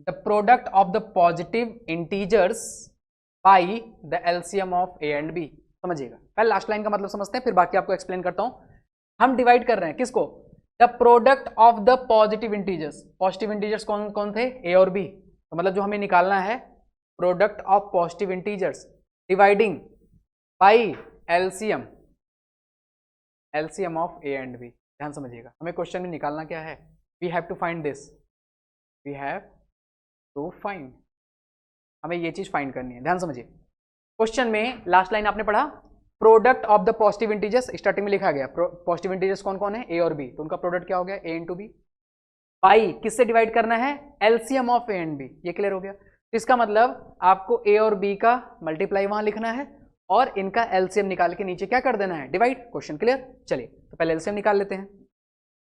the product of the positive integers by the LCM of a and b। समझिएगा, पहले लास्ट लाइन का मतलब समझते हैं, फिर बाकी आपको एक्सप्लेन करता हूं। हम डिवाइड कर रहे हैं किसको, the product of the positive integers, positive integers कौन कौन थे, a और b, तो मतलब जो हमें निकालना है product of positive integers dividing by LCM, LCM of A and B. ध्यान समझिएगा, हमें क्वेश्चन में निकालना क्या है, we have to find this, we have to find, हमें ये चीज फाइंड करनी है। ध्यान समझिए, क्वेश्चन में लास्ट लाइन आपने पढ़ा product of the positive integers, starting में लिखा गया पॉजिटिव इंटीजर्स कौन कौन है, ए और बी, तो उनका प्रोडक्ट क्या हो गया, ए इंटू बी, बाई किससे डिवाइड करना है, LCM of A and B. ये क्लियर हो गया। तो इसका मतलब आपको ए और बी का मल्टीप्लाई वहां लिखना है और इनका एलसीएम निकाल के नीचे क्या कर देना है, डिवाइड। Question clear. चलिए तो पहले एलसीएम निकाल लेते हैं।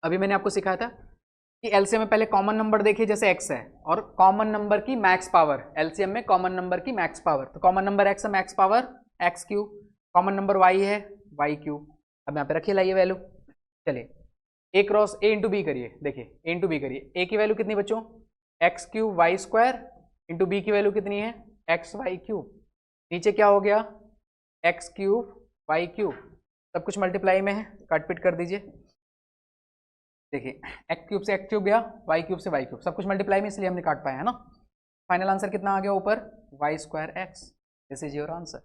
अभी मैंने आपको सिखाया था कि एलसीएम में पहले कॉमन नंबर देखिए, जैसे एक्स है और कॉमन नंबर की मैक्स पावर, एलसीएम में कॉमन नंबर की मैक्स पावर, तो कॉमन नंबर एक्स है, max power X cube, common number Y है वाई क्यूब। अब यहाँ पे रखिए लाइए वैल्यू। चलिए A cross A into B करिए, देखिए ए इंटू बी करिए, ए की वैल्यू कितनी बच्चों, X cube Y square into B की वैल्यू कितनी है, एक्स वाई क्यूब, नीचे क्या हो गया, एक्स क्यूब वाई क्यूब, सब कुछ मल्टीप्लाई में है, काट पीट कर दीजिए। देखिए एक्स क्यूब से एक्स क्यूब गया, वाई क्यूब से वाई क्यूब, सब कुछ मल्टीप्लाई में, इसलिए हमने काट पाया है ना। फाइनल आंसर कितना आ गया ऊपर, Y square X, this is your answer.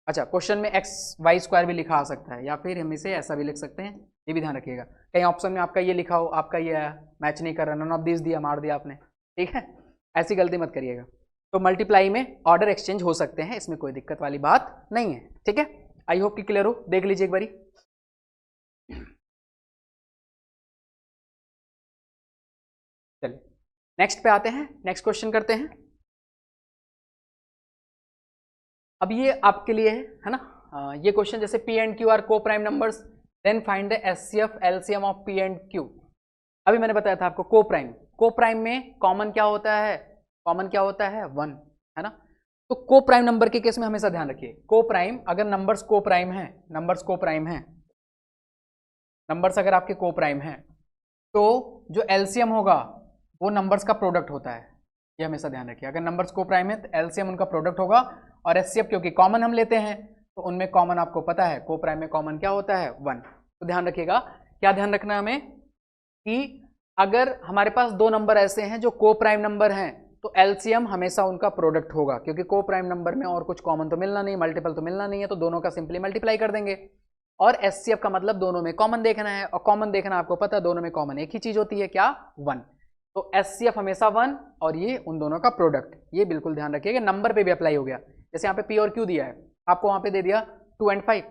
अच्छा, क्वेश्चन में एक्स वाई स्क्वायर भी लिखा आ सकता है, या फिर हम इसे ऐसा भी लिख सकते हैं, ये भी ध्यान रखिएगा। कहीं ऑप्शन में आपका ये लिखा हो, आपका ये आया, मैच नहीं कर रहा, नन ऑफ दिस दिया, मार दिया आपने, ठीक है, ऐसी गलती मत करिएगा। तो मल्टीप्लाई में ऑर्डर एक्सचेंज हो सकते हैं, इसमें कोई दिक्कत वाली बात नहीं है, ठीक है। आई होप कि क्लियर हो, देख लीजिए एक बारी। चलिए नेक्स्ट पे आते हैं, नेक्स्ट क्वेश्चन करते हैं। अब ये आपके लिए है ना, ये क्वेश्चन जैसे पी एंड क्यू आर को prime numbers, then find the HCF LCM of P and Q. अभी मैंने बताया था आपको को प्राइम में कॉमन क्या होता है, कॉमन क्या होता है, 1, है ना। तो को प्राइम नंबर के केस में हमेशा ध्यान रखिए, को प्राइम अगर नंबर्स को प्राइम है, नंबर्स को प्राइम है, नंबर्स अगर आपके को प्राइम है, तो जो एलसीएम होगा वो नंबर्स का प्रोडक्ट होता है, ये हमेशा ध्यान रखिए। अगर नंबर्स को प्राइम है तो एलसीएम उनका प्रोडक्ट होगा, और एचसीएफ क्योंकि कॉमन हम लेते हैं तो उनमें कॉमन आपको पता है, को प्राइम में कॉमन क्या होता है, 1। तो ध्यान रखिएगा, क्या ध्यान रखना है हमें कि अगर हमारे पास दो नंबर ऐसे हैं जो को प्राइम नंबर हैं, तो एलसीएम हमेशा उनका प्रोडक्ट होगा, क्योंकि को प्राइम नंबर में और कुछ कॉमन तो मिलना नहीं, मल्टीपल तो मिलना नहीं है, तो दोनों का सिंपली मल्टीप्लाई कर देंगे। और एचसीएफ का मतलब दोनों में कॉमन देखना है, और कॉमन देखना आपको पता है, दोनों में कॉमन एक ही चीज होती है, क्या, 1। तो एचसीएफ हमेशा 1 और ये उन दोनों का प्रोडक्ट, ये बिल्कुल ध्यान रखिएगा। नंबर पे भी अप्लाई हो गया, जैसे यहाँ पे पी और क्यू दिया है, आपको वहां पे दे दिया 2 and 5,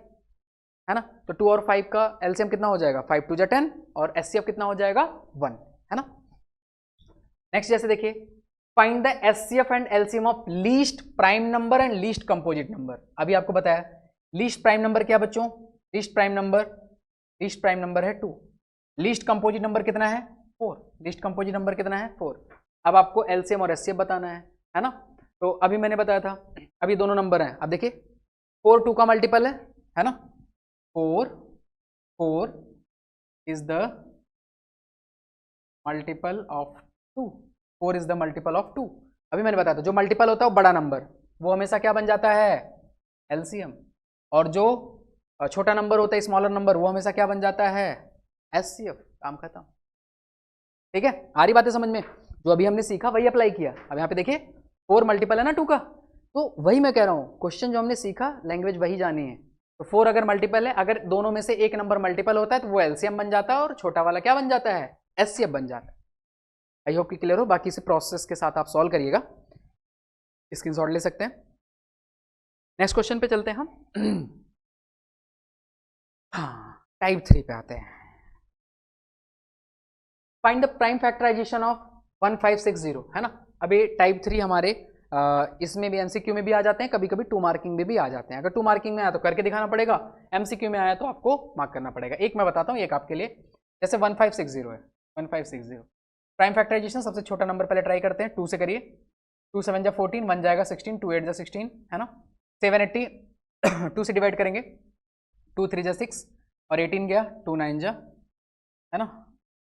है ना, तो 2 और 5 का एलसीएम कितना हो जाएगा, 5 2 10, और एचसीएफ कितना हो जाएगा, 1, है ना। नेक्स्ट जैसे देखिए, find the HCF and LCM of least prime number and least composite number. अभी आपको बताया लीस्ट प्राइम नंबर क्या बच्चों, लीस्ट प्राइम नंबर है 2, लीस्ट कंपोजिट नंबर कितना है, 4, लीस्ट कंपोजिट नंबर कितना है, 4। अब आपको एलसीएम और एचसीएफ बताना है ना। तो अभी मैंने बताया था, अभी दोनों नंबर हैं, अब देखिए 4 2 का मल्टीपल है ना, 4 is the multiple of 2, 4 is the multiple of 2। अभी मैंने बताया था जो मल्टीपल होता है वो बड़ा नंबर, वो हमेशा क्या बन जाता है, एलसीएम, और जो छोटा नंबर होता है स्मॉलर नंबर, वो हमेशा क्या बन जाता है, एचसीएफ। काम खत्म, ठीक है। आ रही बातें समझ में, जो अभी हमने सीखा वही अप्लाई किया। अब यहाँ पे देखिए 4 मल्टीपल है ना 2 का, तो वही मैं कह रहा हूँ, क्वेश्चन जो हमने सीखा लैंग्वेज वही जानी है। तो 4 अगर मल्टीपल है, अगर दोनों में से एक नंबर मल्टीपल होता है तो वो एलसीएम बन जाता है, और छोटा वाला क्या बन जाता है, एचसीएफ बन जाता है। आई होप कि क्लियर हो, बाकी से प्रोसेस के साथ आप सॉल्व करिएगा, स्क्रीनशॉट ले सकते हैं। नेक्स्ट क्वेश्चन पे चलते हैं हम। हाँ, टाइप 3 पे आते हैं। Find the prime factorization of 1560, है ना। अभी टाइप 3 हमारे इसमें भी एमसीक्यू में भी आ जाते हैं, कभी कभी 2 मार्किंग में भी आ जाते हैं। अगर 2 मार्किंग में आया तो करके दिखाना पड़ेगा, एमसीक्यू में आया तो आपको मार्क करना पड़ेगा। एक मैं बताता हूँ, एक आपके लिए, जैसे 1560 है, 1560 प्राइम फैक्टराइजेशन, सबसे छोटा नंबर पहले ट्राई करते हैं, 2 से करिए, 2 7 जा 14, 1 जाएगा 16, 2 8 जा 16, है ना। 780 2 से डिवाइड करेंगे, 2 3 जा 6, और 18 गया, 2 9 जा, है ना।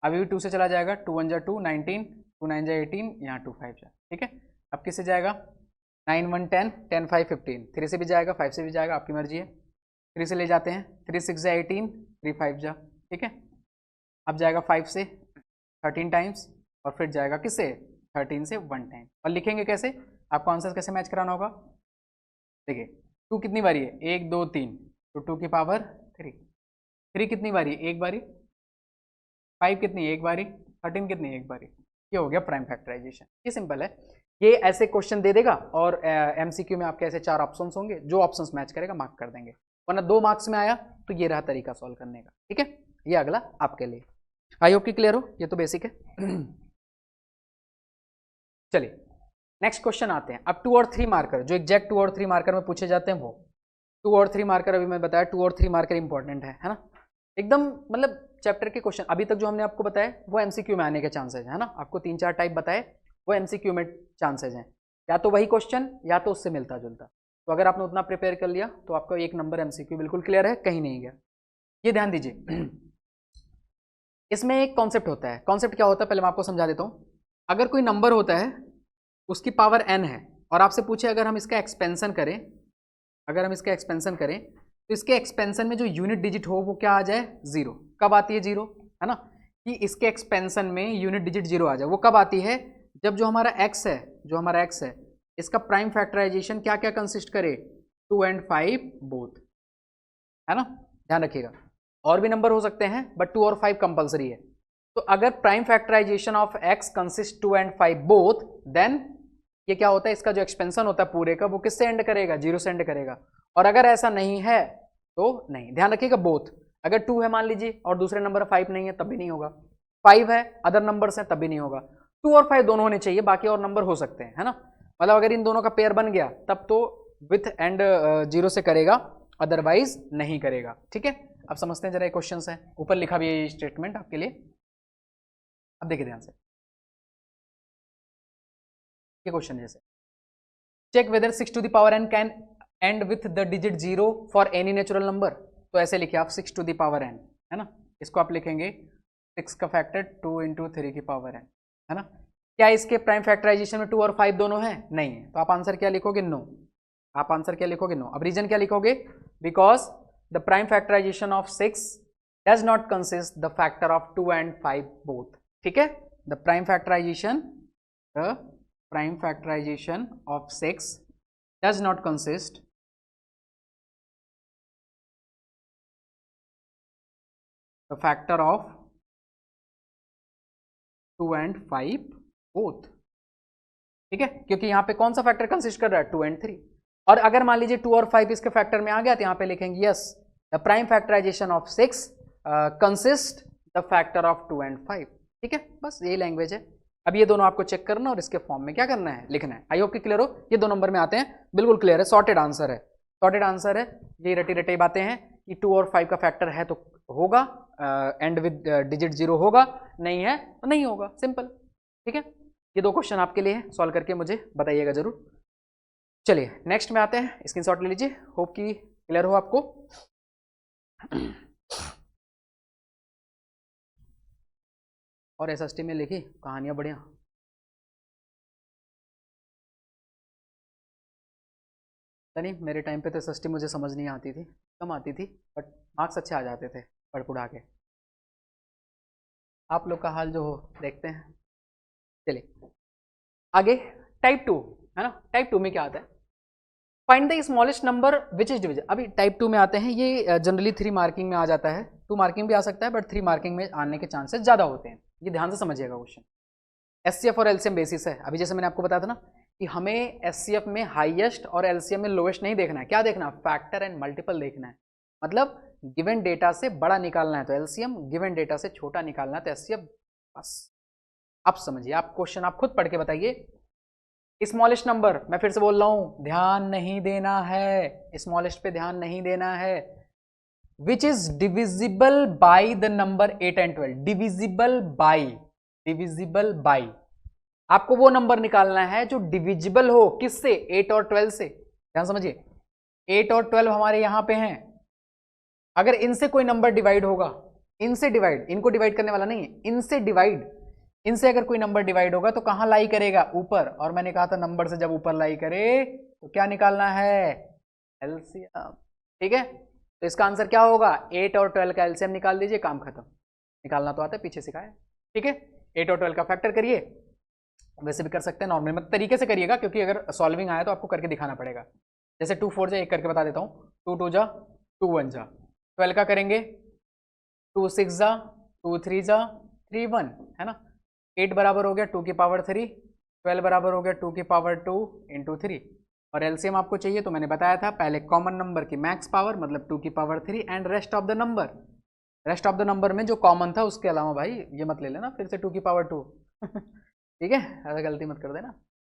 अभी भी 2 से चला जाएगा, 2 1 जा 2 19, 2 9 जा 18, यहाँ 2 5 जा, ठीक है। अब किससे जाएगा, 9 1 10, 10 5 15, 3 से भी जाएगा, 5 से भी जाएगा, आपकी मर्जी है। 3 से ले जाते हैं, 3 6 जा 18, 3 5 जा, ठीक है। अब जाएगा 5 से 13 टाइम्स, और फिर जाएगा किससे, 13 से 1 टाइम। और लिखेंगे कैसे, आपको आंसर कैसे मैच कराना होगा? देखिए 2 कितनी बारी है? 1 2 3, तो 2 की पावर 3। 3 कितनी बारी? एक बारी। 5 कितनी? एक बारी। 13 कितनी? एक बारी। ये हो गया प्राइम फैक्टराइजेशन। ये सिंपल है। ये ऐसे क्वेश्चन दे देगा और एमसीक्यू में आपके ऐसे 4 ऑप्शंस होंगे, जो ऑप्शंस मैच करेगा मार्क कर देंगे, वरना 2 मार्क्स में आया तो ये रहा तरीका सॉल्व करने का। ठीक है, ये अगला आपके लिए। आई होप कि क्लियर हो, ये तो बेसिक है। चलिए नेक्स्ट क्वेश्चन आते हैं। अब 2 और 3 मार्कर, जो एग्जैक्ट 2 और 3 मार्कर में पूछे जाते हैं वो 2 और 3 मार्कर, अभी मैं बताया 2 और 3 मार्कर इंपॉर्टेंट है ना, एकदम मतलब चैप्टर के क्वेश्चन अभी तक जो हमने आपको बताया वो एमसीक्यू में आने के चांसेस है ना। आपको 3-4 टाइप बताए, वो एमसीक्यू में चांसेस हैं, या तो वही क्वेश्चन या तो उससे मिलता जुलता। तो अगर आपने उतना प्रिपेयर कर लिया तो आपका 1 नंबर एमसीक्यू बिल्कुल क्लियर है, कहीं नहीं गया। ये ध्यान दीजिए, इसमें एक कॉन्सेप्ट होता है। कॉन्सेप्ट क्या होता है पहले मैं आपको समझा देता हूँ। अगर कोई नंबर होता है, उसकी पावर n है, और आपसे पूछे अगर हम इसका एक्सपेंशन करें, अगर हम इसका एक्सपेंशन करें तो इसके एक्सपेंशन में जो यूनिट डिजिट हो वो क्या आ जाए? 0। कब आती है 0? है ना, कि इसके एक्सपेंशन में यूनिट डिजिट 0 आ जाए। वो कब आती है? जब जो हमारा x है, जो हमारा x है, इसका प्राइम फैक्टराइजेशन क्या क्या कंसिस्ट करे? 2 and 5 बोथ, है ना, ध्यान रखिएगा। और भी नंबर हो सकते हैं बट 2 और 5 कंपलसरी है। तो अगर prime factorization of x consist 2 and 5 both, then ये क्या होता है? इसका जो एक्सपेंशन होता है पूरे का वो किससे एंड करेगा? 0 से एंड करेगा। और अगर ऐसा नहीं है तो नहीं, ध्यान रखिएगा बोथ। अगर 2 है मान लीजिए और दूसरे नंबर 5 नहीं है तब भी नहीं होगा, 5 है अदर नंबर्स हैं तब भी नहीं होगा। 2 और 5 दोनों होने चाहिए, बाकी और नंबर हो सकते हैं, है ना। मतलब अगर इन दोनों का पेयर बन गया तब तो विथ एंड 0 से करेगा, अदरवाइज नहीं करेगा। ठीक है, अब समझते हैं जरा क्वेश्चन है, ऊपर लिखा भी है स्टेटमेंट आपके लिए। अब देखिए ध्यान से, ये क्वेश्चन जैसे check whether 6 to the power n can end with the digit 0 for any natural number. तो ऐसे लिखिए आप 6 to the power n, है ना, इसको आप लिखेंगे 6 का फैक्टर 2 into 3 की पावर n, है ना। क्या इसके प्राइम फैक्टराइजेशन में 2 और 5 दोनों हैं? नहीं है, तो आप आंसर क्या लिखोगे? नो। आप आंसर क्या लिखोगे? नो। अब रीजन क्या लिखोगे? Because the prime factorization of 6 does not consist the factor of 2 and 5 both. ठीक है, the prime factorization of 6 does not consist the factor of 2 and 5 both। ठीक है, क्योंकि यहां पे कौन सा फैक्टर कंसिस्ट कर रहा है? 2 and 3। और अगर मान लीजिए 2 और 5 इसके फैक्टर में आ गया तो यहां पे लिखेंगे yes the prime factorization of 6 consist the factor of 2 and 5। ठीक है, बस यही लैंग्वेज है। अब ये दोनों आपको चेक करना और इसके फॉर्म में क्या करना है? लिखना है। आई होप कि क्लियर हो। ये 2 नंबर में आते हैं, बिल्कुल क्लियर है, सॉर्टेड आंसर है, सॉर्टेड आंसर है। ये रटी रटी बातें हैं कि 2 और 5 का फैक्टर है तो होगा, एंड विद डिजिट 0 होगा, नहीं है तो नहीं होगा, सिंपल। ठीक है, ये 2 क्वेश्चन आपके लिए है, सॉल्व करके मुझे बताइएगा जरूर। चलिए नेक्स्ट में आते हैं, स्क्रीनशॉट ले लीजिए, होप कि क्लियर हो आपको। और एसएसटी में लिखी कहानियां बढ़िया। नहीं, मेरे टाइम पे तो एसएसटी मुझे समझ नहीं आती थी, कम आती थी, बट मार्क्स अच्छे आ जाते थे पढ़ पुढ़ा के। आप लोग का हाल जो हो देखते हैं। चलिए आगे, टाइप 2 है ना। टाइप 2 में क्या आता है? Find the smallest number which is divisible. अभी टाइप 2 में आते हैं, ये जनरली 3 मार्किंग में आ जाता है, 2 मार्किंग भी आ सकता है बट 3 मार्किंग में आने के चांसेस ज़्यादा होते हैं। ये ध्यान से समझिएगा क्वेश्चन। एचसीएफ और एलसीएम बेसिस है। अभी जैसे मैंने आपको बताया था ना कि हमें एचसीएफ में हाईएस्ट और एलसीएम में लोएस्ट नहीं देखना है, क्या देखना है? फैक्टर एंड मल्टीपल देखना है। मतलब गिवन डेटा से बड़ा निकालना है तो एलसीएम, गिवन डेटा से छोटा निकालना है तो एचसीएफ। बस आप समझिए, आप क्वेश्चन आप खुद पढ़ के बताइए। स्मॉलेस्ट नंबर, मैं फिर से बोल रहा हूं, ध्यान नहीं देना है, स्मॉलेस्ट पे ध्यान नहीं देना है। Which is divisible by the number 8 and 12। Divisible by, आपको वो नंबर निकालना है जो डिविजिबल हो, किससे? 8 और 12 से। ध्यान समझिए, 8 और 12 हमारे यहां पे हैं। अगर इनसे कोई नंबर डिवाइड होगा, इनसे डिवाइड, इनको डिवाइड करने वाला नहीं है, इनसे डिवाइड, इनसे अगर कोई नंबर डिवाइड होगा तो कहां लाई करेगा? ऊपर। और मैंने कहा था नंबर से जब ऊपर लाई करे तो क्या निकालना है? एलसीएम। ठीक है, तो इसका आंसर क्या होगा? 8 और 12 का एलसीएम निकाल दीजिए, काम खत्म। निकालना तो आता है, पीछे सिखाया। ठीक है, 8 और 12 का फैक्टर करिए, वैसे भी कर सकते हैं, नॉर्मल मत तरीके से करिएगा, क्योंकि अगर सॉल्विंग आया तो आपको करके दिखाना पड़ेगा। जैसे 2 4 जा, एक करके बता देता हूँ, 2 2 जा 2 1 जा, 12 का करेंगे 2 6 जा 2 3 जा 3 1, है ना। 8 बराबर हो गया 2 की पावर 3, 12 बराबर हो गया 2 की पावर 2 इंटू 3, और एलसीएम आपको चाहिए तो मैंने बताया था पहले कॉमन नंबर की मैक्स पावर मतलब 2 की power 3 and rest of the number, rest of the number में जो कॉमन था उसके अलावा भाई ये मत ले लेना फिर से 2 की पावर 2 ठीक है, ऐसा गलती मत कर देना।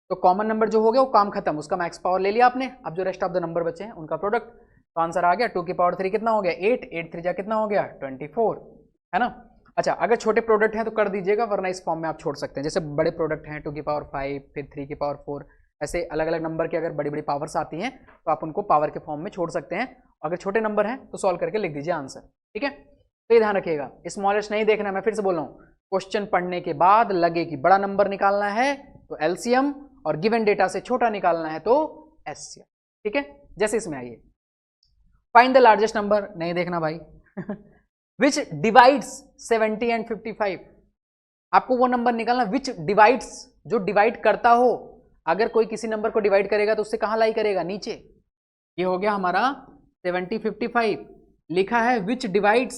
तो कॉमन नंबर जो हो गया वो काम खत्म, उसका मैक्स पावर ले लिया आपने, अब जो रेस्ट ऑफ द नंबर बचे हैं उनका प्रोडक्ट, तो आंसर आ गया 2 की पावर 3 कितना हो गया 8, 8 3 जा कितना हो गया 24, है ना। अच्छा अगर छोटे प्रोडक्ट हैं तो कर दीजिएगा, वरना इस फॉर्म में आप छोड़ सकते हैं। जैसे बड़े प्रोडक्ट हैं 2 की पावर 5 फिर 3 की पावर 4, ऐसे अलग अलग नंबर की अगर बड़ी बड़ी पावर्स आती हैं तो आप उनको पावर के फॉर्म में छोड़ सकते हैं। अगर छोटे नंबर हैं तो सॉल्व करके लिख दीजिए आंसर, ठीक है। तो ये ध्यान रखिएगा, स्मॉलेस्ट नहीं देखना, मैं फिर से बोल रहा हूँ, क्वेश्चन पढ़ने के बाद लगे कि बड़ा नंबर निकालना है तो एलसीएम, और गिवन डेटा से छोटा निकालना है तो एचसीएफ, ठीक है। जैसे इसमें आइए, फाइंड द लार्जेस्ट नंबर, नहीं देखना भाई विच डिवाइड्स 70 एंड 55, आपको वो नंबर निकालना विच डिवाइड्स, जो डिवाइड करता हो। अगर कोई किसी नंबर को डिवाइड करेगा तो उससे कहां लाई करेगा, नीचे। ये हो गया हमारा 70 55, लिखा है विच डिवाइड्स,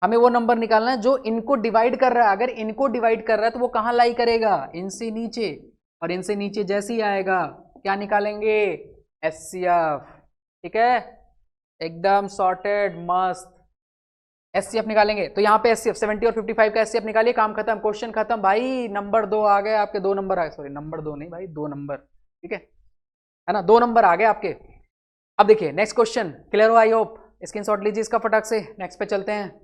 हमें वो नंबर निकालना है जो इनको डिवाइड कर रहा है। अगर इनको डिवाइड कर रहा है तो वो कहां लाई करेगा, इनसे नीचे, और इनसे नीचे जैसे ही आएगा क्या निकालेंगे, एचसीएफ, ठीक है, एकदम सॉर्टेड मस्त एचसीएफ निकालेंगे। तो यहाँ पे एचसीएफ 70 और 55 का एचसीएफ निकालिए, काम खत्म, क्वेश्चन खत्म भाई। नंबर 2 आ गए आपके, 2 नंबर आ गए, सॉरी नंबर 2 नहीं भाई, 2 नंबर, ठीक है ना, 2 नंबर आ गए आपके। अब देखिए नेक्स्ट क्वेश्चन, क्लियर हो, आई होप, स्क्रीनशॉट लीजिए इसका फटाक से, नेक्स्ट पे चलते हैं।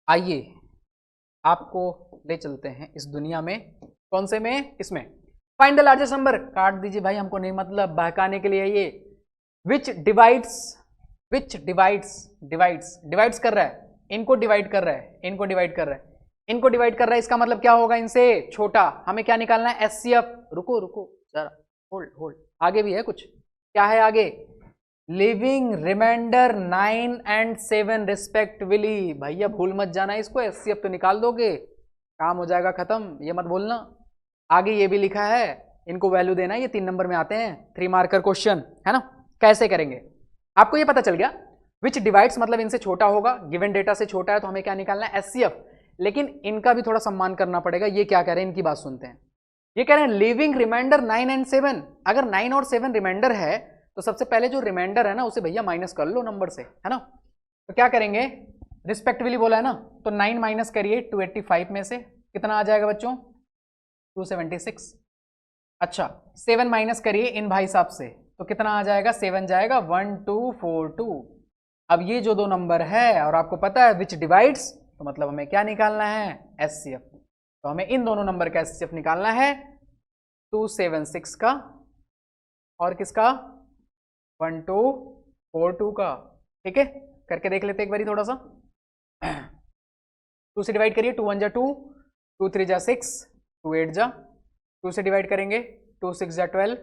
आइए आपको ले चलते हैं इस दुनिया में, कौन से में, इसमें। फाइंड द लार्जेस्ट नंबर, काट दीजिए भाई, हमको नहीं मतलब, बहकाने के लिए ये। विच डिवाइड्स डिवाइड्स कर रहा है, इनको डिवाइड कर रहा है, इनको डिवाइड कर रहा है, इनको डिवाइड कर रहा है, इसका मतलब क्या होगा, इनसे छोटा। हमें क्या निकालना है, एचसीएफ। रुको रुको जरा, होल्ड, आगे भी है कुछ, क्या है आगे, लिविंग रिमाइंडर 9 एंड 7 रिस्पेक्टिवली। भैया भूल मत जाना इसको, एचसीएफ तो निकाल दोगे, काम हो जाएगा खत्म, ये मत भूलना। आगे ये भी लिखा है, इनको वैल्यू देना, ये 3 नंबर में आते हैं, 3 मार्कर क्वेश्चन, है ना। कैसे करेंगे, आपको ये पता चल गया, विच डिवाइड्स मतलब इनसे छोटा होगा, गिवन डेटा से छोटा है तो हमें क्या निकालना है, एचसीएफ। लेकिन इनका भी थोड़ा सम्मान करना पड़ेगा, ये क्या कह रहे हैं, इनकी बात सुनते हैं। ये कह रहे हैं लिविंग रिमाइंडर 9 एंड 7, अगर 9 और 7 रिमाइंडर है तो सबसे पहले जो रिमाइंडर है ना उसे भैया माइनस कर लो नंबर से, है ना। तो क्या करेंगे, रिस्पेक्टिवली बोला है ना, तो 9 माइनस करिए 285 में से, कितना आ जाएगा बच्चों, 276। अच्छा 7 माइनस करिए इन भाई साहब से, तो कितना आ जाएगा, 7 जाएगा 1242। अब ये जो 2 नंबर है और आपको पता है विच डिवाइड्स, तो मतलब हमें क्या निकालना है, एचसीएफ। तो हमें इन दोनों नंबर का एचसीएफ निकालना है, 276 का और किसका, 1242 का, ठीक है। करके देख लेते एक बारी थोड़ा सा, 2 से डिवाइड करिए, 2 1 जा 2, 2 3 जा 6, 2 8 जा, 2 से डिवाइड करेंगे, 2 6 जा 12,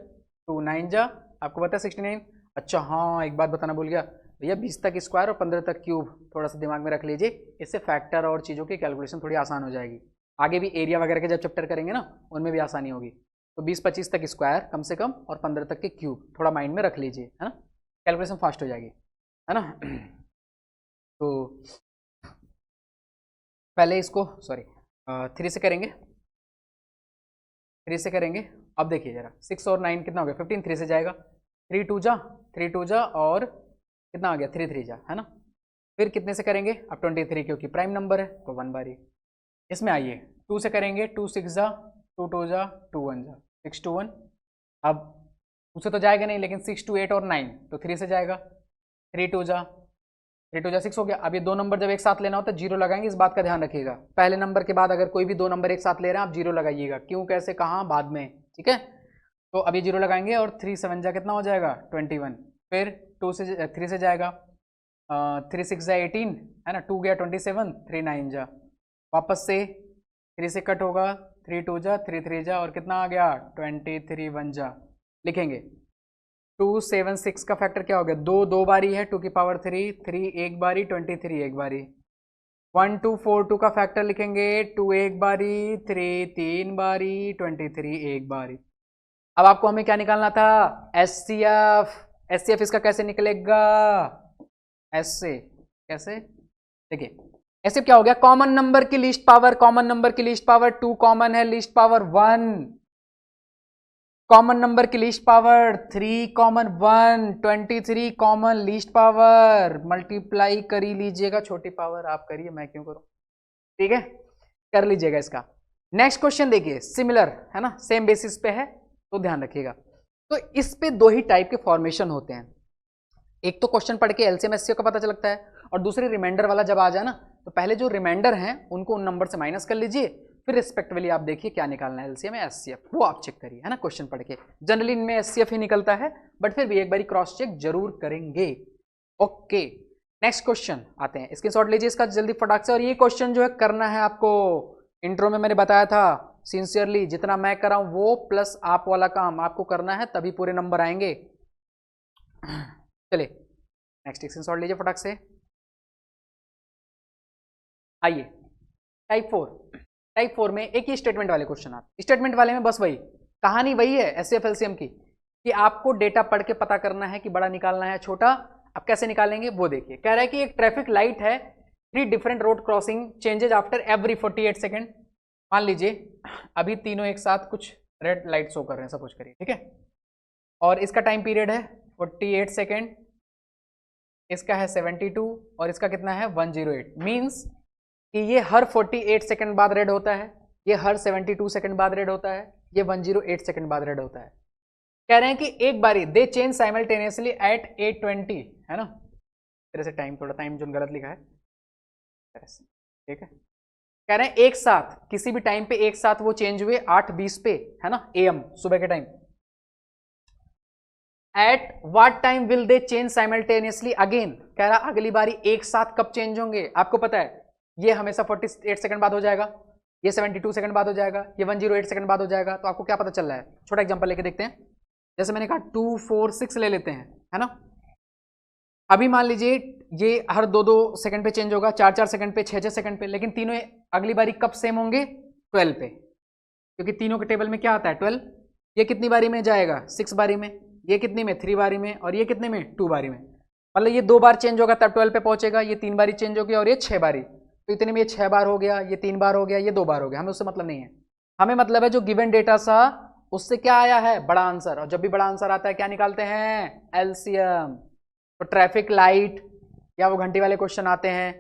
2 9 जा, आपको पता है 69। अच्छा हाँ एक बात बताना भूल गया भैया, 20 तक स्क्वायर और 15 तक क्यूब थोड़ा सा दिमाग में रख लीजिए, इससे फैक्टर और चीज़ों की कैलकुलेशन थोड़ी आसान हो जाएगी। आगे भी एरिया वगैरह के जब चैप्टर करेंगे ना उनमें भी आसानी होगी। तो 20-25 तक स्क्वायर कम से कम और 15 तक के क्यूब थोड़ा माइंड में रख लीजिए, है ना, कैलकुलेशन फास्ट हो जाएगी, है ना। तो पहले इसको सॉरी 3 से करेंगे, 3 से करेंगे। अब देखिए जरा 6 और 9 कितना हो गया, 15, 3 से जाएगा, 3 2 जा और कितना आ गया, 3 3 जा, है ना। फिर कितने से करेंगे, अब 23 क्योंकि प्राइम नंबर है तो 1 बारी। इसमें आइए 2 से करेंगे, 2 6 जा, 2 2 जा, 2 1 जा, 6 2 1। अब उसे तो जाएगा नहीं, लेकिन 6 2 8 और 9 तो 3 से जाएगा, 3 2 जा, 3 2 जा 6 हो गया। अब ये 2 नंबर जब एक साथ लेना होता है जीरो लगाएंगे, इस बात का ध्यान रखिएगा। पहले नंबर के बाद अगर कोई भी 2 नंबर एक साथ ले रहे हैं आप जीरो लगाइएगा, क्यों कैसे कहाँ बाद में, ठीक है। तो अब ये जीरो लगाएंगे और 3 7 जा कितना हो जाएगा 21, फिर 2 से 3 से जाएगा, 3 6 जा 18, है ना, 2 गया 27, 3 9 जा, वापस से 3 से कट होगा, 3 2 जा, 3 3 जा और कितना आ गया 23 1 जा। लिखेंगे 2 7 6 का फैक्टर क्या हो गया, 2 2 बारी है 2 की पावर 3, 3 एक बारी, 23 एक बारी, 1 2 4 2 का फैक्टर लिखेंगे, 2 एक बारी, 3 तीन बारी, 23 एक बारी। अब आपको हमें क्या निकालना था? एचसीएफ। एचसीएफ इसका कैसे निकलेगा? एस से कैसे? देखिए एचसीएफ क्या हो गया? कॉमन नंबर की लीस्ट पावर, कॉमन नंबर की लीस्ट पावर 2 कॉमन है, लीस्ट पावर 1, कॉमन नंबर की least power 3 common 1, 23 common least power, multiply कर ही लीजिएगा, छोटी पावर आप करिए, मैं क्यों करूं, ठीक है, कर लीजिएगा इसका। नेक्स्ट क्वेश्चन देखिए, सिमिलर है ना, सेम बेसिस पे है तो ध्यान रखिएगा। तो इस पे दो ही टाइप के फॉर्मेशन होते हैं, एक तो क्वेश्चन पढ़ के एलसीएम एचसीएफ का पता चलता है, और दूसरी रिमाइंडर वाला जब आ जाए ना, तो पहले जो रिमाइंडर हैं उनको उन नंबर से माइनस कर लीजिए, फिर रिस्पेक्टिवली आप देखिए क्या निकालना है एलसीएम या एचसीएफ, वो आप चेक करिए, है ना, क्वेश्चन पढ़ के। जनरली इनमें एचसीएफ ही निकलता है, बट फिर भी एक बार क्रॉस चेक जरूर करेंगे। ओके, नेक्स्ट क्वेश्चन आते हैं, स्क्रीनशॉट लीजिए इसका जल्दी फटाक से। और ये क्वेश्चन जो है करना है आपको, इंट्रो में मैंने बताया था, सिंसियरली जितना मैं कर रहा हूं वो प्लस आप वाला काम आपको करना है, तभी पूरे नंबर आएंगे। चलिए नेक्स्ट स्क्रीनशॉट लीजिए फटाक से। आइए टाइप 4 में एक ही स्टेटमेंट वाले क्वेश्चन आते, स्टेटमेंट वाले में बस वही कहानी वही है एचसीएफ एलसीएम की, कि आपको डेटा पढ़ के पता करना है कि बड़ा निकालना है छोटा। अब कैसे निकालेंगे वो देखिए। कह रहा है कि एक ट्रैफिक लाइट है, 3 different road crossing changes after every 48 second. मान लीजिए अभी तीनों एक साथ कुछ रेड लाइट शो कर रहे हैं, सब कुछ करिए, ठीक है, और इसका टाइम पीरियड है 48 सेकेंड, इसका है 72 और इसका कितना है 108। मीन्स कि ये हर 48 सेकंड बाद रेड होता है, ये हर 72 सेकंड बाद रेड होता है, ये 108 सेकंड बाद रेड होता है। कह रहे हैं कि एक बारी दे चेंज साइमल्टेनियसली एट 820, है ना, तेरे से टाइम थोड़ा टाइम जोन गलत लिखा है, ठीक है। कह रहे हैं एक साथ किसी भी टाइम पे एक साथ वो चेंज हुए 8:20 पे, है ना, एएम सुबह के time. At what time will they change simultaneously again, कह रहा अगली बारी एक साथ कब चेंज होंगे। आपको पता है ये हमेशा 48 सेकंड बाद हो जाएगा, ये 72 सेकंड बाद हो जाएगा, ये 108 सेकंड बाद हो जाएगा। तो आपको क्या पता चल रहा है, छोटा एग्जांपल लेके देखते हैं। जैसे मैंने कहा 2 4 6 ले लेते हैं, है ना। अभी मान लीजिए ये हर 2-2 सेकंड पे चेंज होगा, 4-4 सेकंड पे, 6-6 सेकंड पे, लेकिन तीनों अगली बारी कब सेम होंगे? 12 पे, क्योंकि तीनों के टेबल में क्या आता है 12। ये कितनी बारी में जाएगा? 6 बारी में, ये कितनी में 3 बारी में, और ये कितने में 2 बारी में। मतलब ये 2 बार चेंज होगा तब 12 पे पहुंचेगा, ये 3 बारी चेंज होगी और ये 6 बारी, तो इतने में ये 6 बार हो गया, ये 3 बार हो गया, ये 2 बार हो गया। हमें उससे मतलब नहीं है, हमें मतलब है जो गिवन डेटा सा उससे क्या आया है, बड़ा आंसर। और जब भी बड़ा आंसर आता है क्या निकालते हैं? एलसीएम। तो ट्रैफिक लाइट या वो घंटी वाले क्वेश्चन आते हैं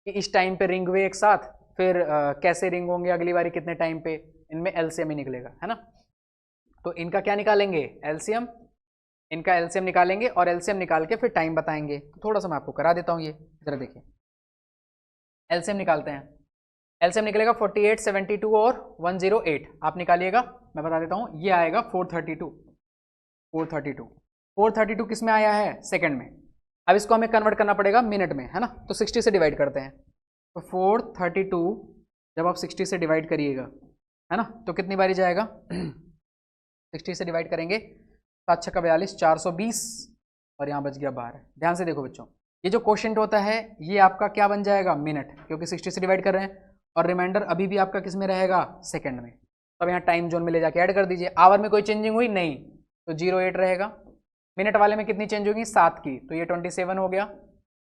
कि इस टाइम पे रिंग हुए एक साथ, फिर कैसे रिंग होंगे अगली बारी कितने टाइम पे, इनमें एलसीएम ही निकलेगा, है ना। तो इनका क्या निकालेंगे? एलसीएम। इनका एलसीएम निकालेंगे और एलसीएम निकाल के फिर टाइम बताएंगे। तो थोड़ा सा मैं आपको करा देता हूँ, ये जरा देखिए। एलसीएम निकालते हैं, एलसीएम निकलेगा 48, 72 और 108। आप निकालिएगा, मैं बता देता हूँ, ये आएगा 432। 432 किस में आया है? सेकंड में। अब इसको हमें कन्वर्ट करना पड़ेगा मिनट में, है ना। तो 60 से डिवाइड करते हैं, तो 432 जब आप 60 से डिवाइड करिएगा, है ना, तो कितनी बारी जाएगा? 60 से डिवाइड करेंगे, 7 6 42, 420, और यहाँ बच गया 12। ध्यान से देखो बच्चों, ये जो क्वोशिएंट होता है ये आपका क्या बन जाएगा? मिनट, क्योंकि 60 से डिवाइड कर रहे हैं, और रिमाइंडर अभी भी आपका किस में रहेगा? सेकंड में। तो अब यहाँ टाइम जोन में ले जाके ऐड कर दीजिए। आवर में कोई चेंजिंग हुई नहीं, तो 08 रहेगा। मिनट वाले में कितनी चेंज होगी? 7 की, तो ये 27 हो गया,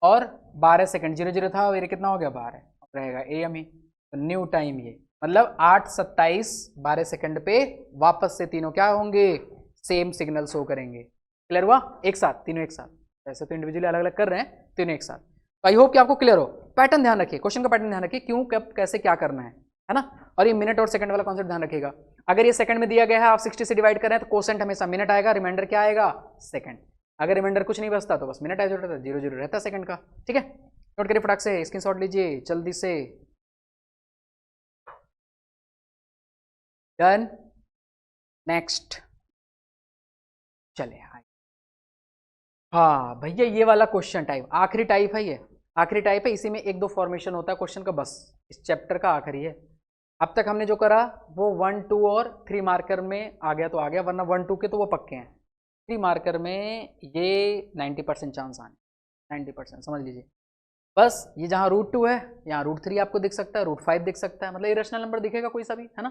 और 12 सेकंड 00 था, और ये कितना हो गया? 12 रहेगा एएम ही। तो न्यू टाइम ये मतलब 8 27 12 सेकंड पे वापस से तीनों क्या होंगे? सेम सिग्नल शो करेंगे। क्लियर हुआ? एक साथ, तीनों एक साथ, वैसे तो इंडिविजुअली अलग अलग कर रहे हैं, तीनों एक साथ। तो आई होप कि आपको क्लियर हो। पैटर्न ध्यान रखिए, क्वेश्चन का पैटर्न ध्यान रखिए, क्यों कब कैसे क्या करना है ना। और ये मिनट और सेकंड वाला कॉन्सेप्ट ध्यान रखिएगा। अगर ये सेकंड में दिया गया है, आप 60 से डिवाइड कर रहे हैं, तो क्वोशिएंट हमेशा मिनट आएगा, रिमाइंडर क्या आएगा? सेकंड। अगर रिमाइंडर कुछ नहीं बचता तो बस मिनट आ जाता है, 00 रहता है सेकंड का, ठीक है। नोट करिए फटाक से, स्क्रीनशॉट लीजिए जल्दी से। डन। नेक्स्ट चले। हाँ भैया, ये वाला क्वेश्चन टाइप आखिरी टाइप है, ये आखिरी टाइप है, इसी में 1-2 फॉर्मेशन होता है क्वेश्चन का, बस इस चैप्टर का आखिरी है। अब तक हमने जो करा वो 1 2 और 3 मार्कर में आ गया तो आ गया, वरना 1 2 के तो वो पक्के हैं। 3 मार्कर में ये 90% चांस आने, 90% समझ लीजिए। बस ये जहाँ √2 है यहाँ √3 आपको दिख सकता है, √5 दिख सकता है, मतलब इरेशनल नंबर दिखेगा कोई सा भी, है ना।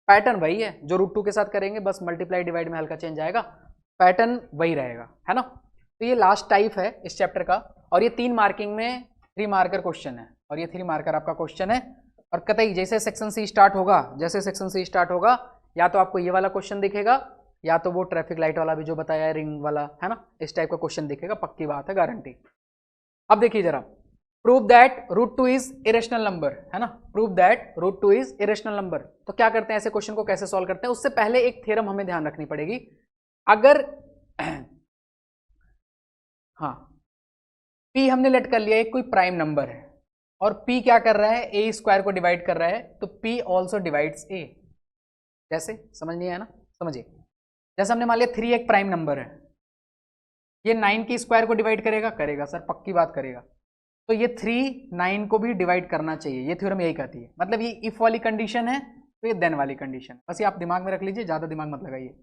पैटर्न वही है जो √2 के साथ करेंगे, बस मल्टीप्लाई डिवाइड में हल्का चेंज आएगा, पैटर्न वही रहेगा, है ना। तो ये लास्ट टाइप है इस चैप्टर का, और ये 3 मार्किंग में 3 मार्कर क्वेश्चन है, और ये 3 मार्कर आपका क्वेश्चन है। और कतई जैसे सेक्शन सी स्टार्ट होगा, जैसे सेक्शन सी स्टार्ट होगा, या तो आपको ये वाला क्वेश्चन दिखेगा, या तो वो ट्रैफिक लाइट वाला भी जो बताया है, रिंग वाला, है ना, इस टाइप का क्वेश्चन दिखेगा, पक्की बात है, गारंटी। अब देखिए जरा, prove that √2 is irrational number, है ना, prove that √2 is irrational number. तो क्या करते हैं, ऐसे क्वेश्चन को कैसे सॉल्व करते हैं, उससे पहले एक थ्योरम हमें ध्यान रखनी पड़ेगी। अगर हाँ, p हमने लेट कर लिया एक कोई प्राइम नंबर है, और p क्या कर रहा है, a स्क्वायर को डिवाइड कर रहा है, तो p ऑल्सो डिवाइड्स a। जैसे समझ नहीं आया ना, समझिए, जैसे हमने मान लिया 3 एक प्राइम नंबर है, ये 9 की स्क्वायर को डिवाइड करेगा, करेगा सर, पक्की बात करेगा। तो ये 3 9 को भी डिवाइड करना चाहिए, ये थ्योरम यही कहती है, मतलब ये इफ वाली कंडीशन है, तो ये देन वाली कंडीशन, बस ये आप दिमाग में रख लीजिए, ज्यादा दिमाग मत लगाइए।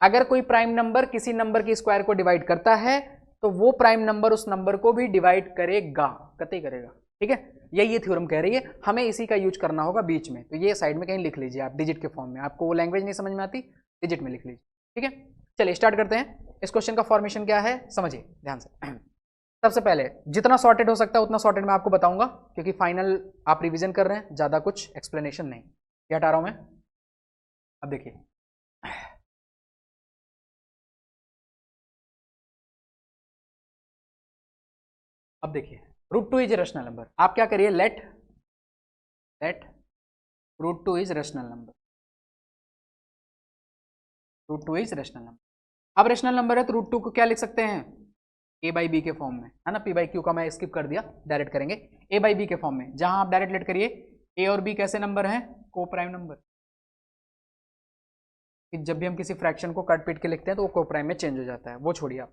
अगर कोई प्राइम नंबर किसी नंबर की स्क्वायर को डिवाइड करता है, तो वो प्राइम नंबर उस नंबर को भी डिवाइड करेगा, कतई करेगा, ठीक है, यही ये थ्योरम कह रही है, हमें इसी का यूज करना होगा बीच में। तो ये साइड में कहीं लिख लीजिए आप डिजिट के फॉर्म में, आपको वो लैंग्वेज नहीं समझ में आती, डिजिट में लिख लीजिए, ठीक है। चलिए स्टार्ट करते हैं। इस क्वेश्चन का फॉर्मेशन क्या है समझिए ध्यान से। सबसे पहले जितना सॉर्टेड हो सकता है उतना सॉर्टेड मैं आपको बताऊंगा, क्योंकि फाइनल आप रिवीजन कर रहे हैं, ज्यादा कुछ एक्सप्लेनेशन नहीं। क्या हटा रहा हूं मैं, अब देखिए, अब देखिए, √2 इज रेशनल नंबर। आप क्या करिए, let √2 is rational number, √2 is rational number. अब रेशनल नंबर है तो √2 को क्या लिख सकते हैं, a/b के फॉर्म में, है ना, p/q का मैं स्किप कर दिया, डायरेक्ट करेंगे a/b के फॉर्म में, जहां आप डायरेक्ट लेट करिए a और b कैसे नंबर हैं, को प्राइम नंबर। जब भी हम किसी फ्रैक्शन को काट पीट के लिखते हैं तो वो को प्राइम में चेंज हो जाता है, वो छोड़िए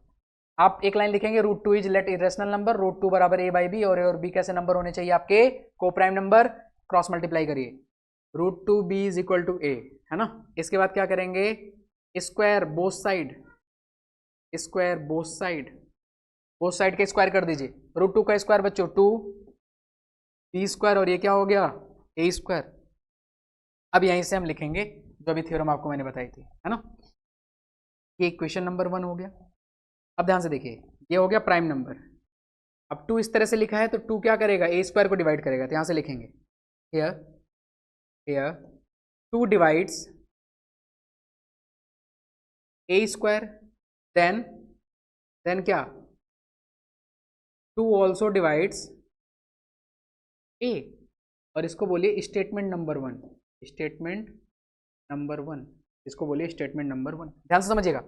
आप एक लाइन लिखेंगे, √2 इज लेट इरेशनल नंबर, √2 बराबर a/b, और a और b कैसे नंबर होने चाहिए आपके, को प्राइम नंबर, क्रॉस मल्टीप्लाई करिए, √2b is equal to a, है ना। इसके बाद क्या करेंगे, square both side, square both side, both side के स्क्वायर कर दीजिए, √2 का स्क्वायर बच्चों 2, b स्क्वायर, और ये क्या हो गया, a स्क्वायर। अब यहीं से हम लिखेंगे जो अभी थ्योरम आपको मैंने बताई थी, है ना। ये इक्वेशन नंबर 1 हो गया। अब ध्यान से देखिए, ये हो गया प्राइम नंबर। अब 2 इस तरह से लिखा है तो 2 क्या करेगा, a स्क्वायर को डिवाइड करेगा, तो यहां से लिखेंगे here, here 2 divides a square, then क्या, 2 ऑल्सो डिवाइड्स a, और इसको बोलिए स्टेटमेंट नंबर 1, स्टेटमेंट नंबर 1, इसको बोलिए स्टेटमेंट नंबर 1। ध्यान से समझिएगा,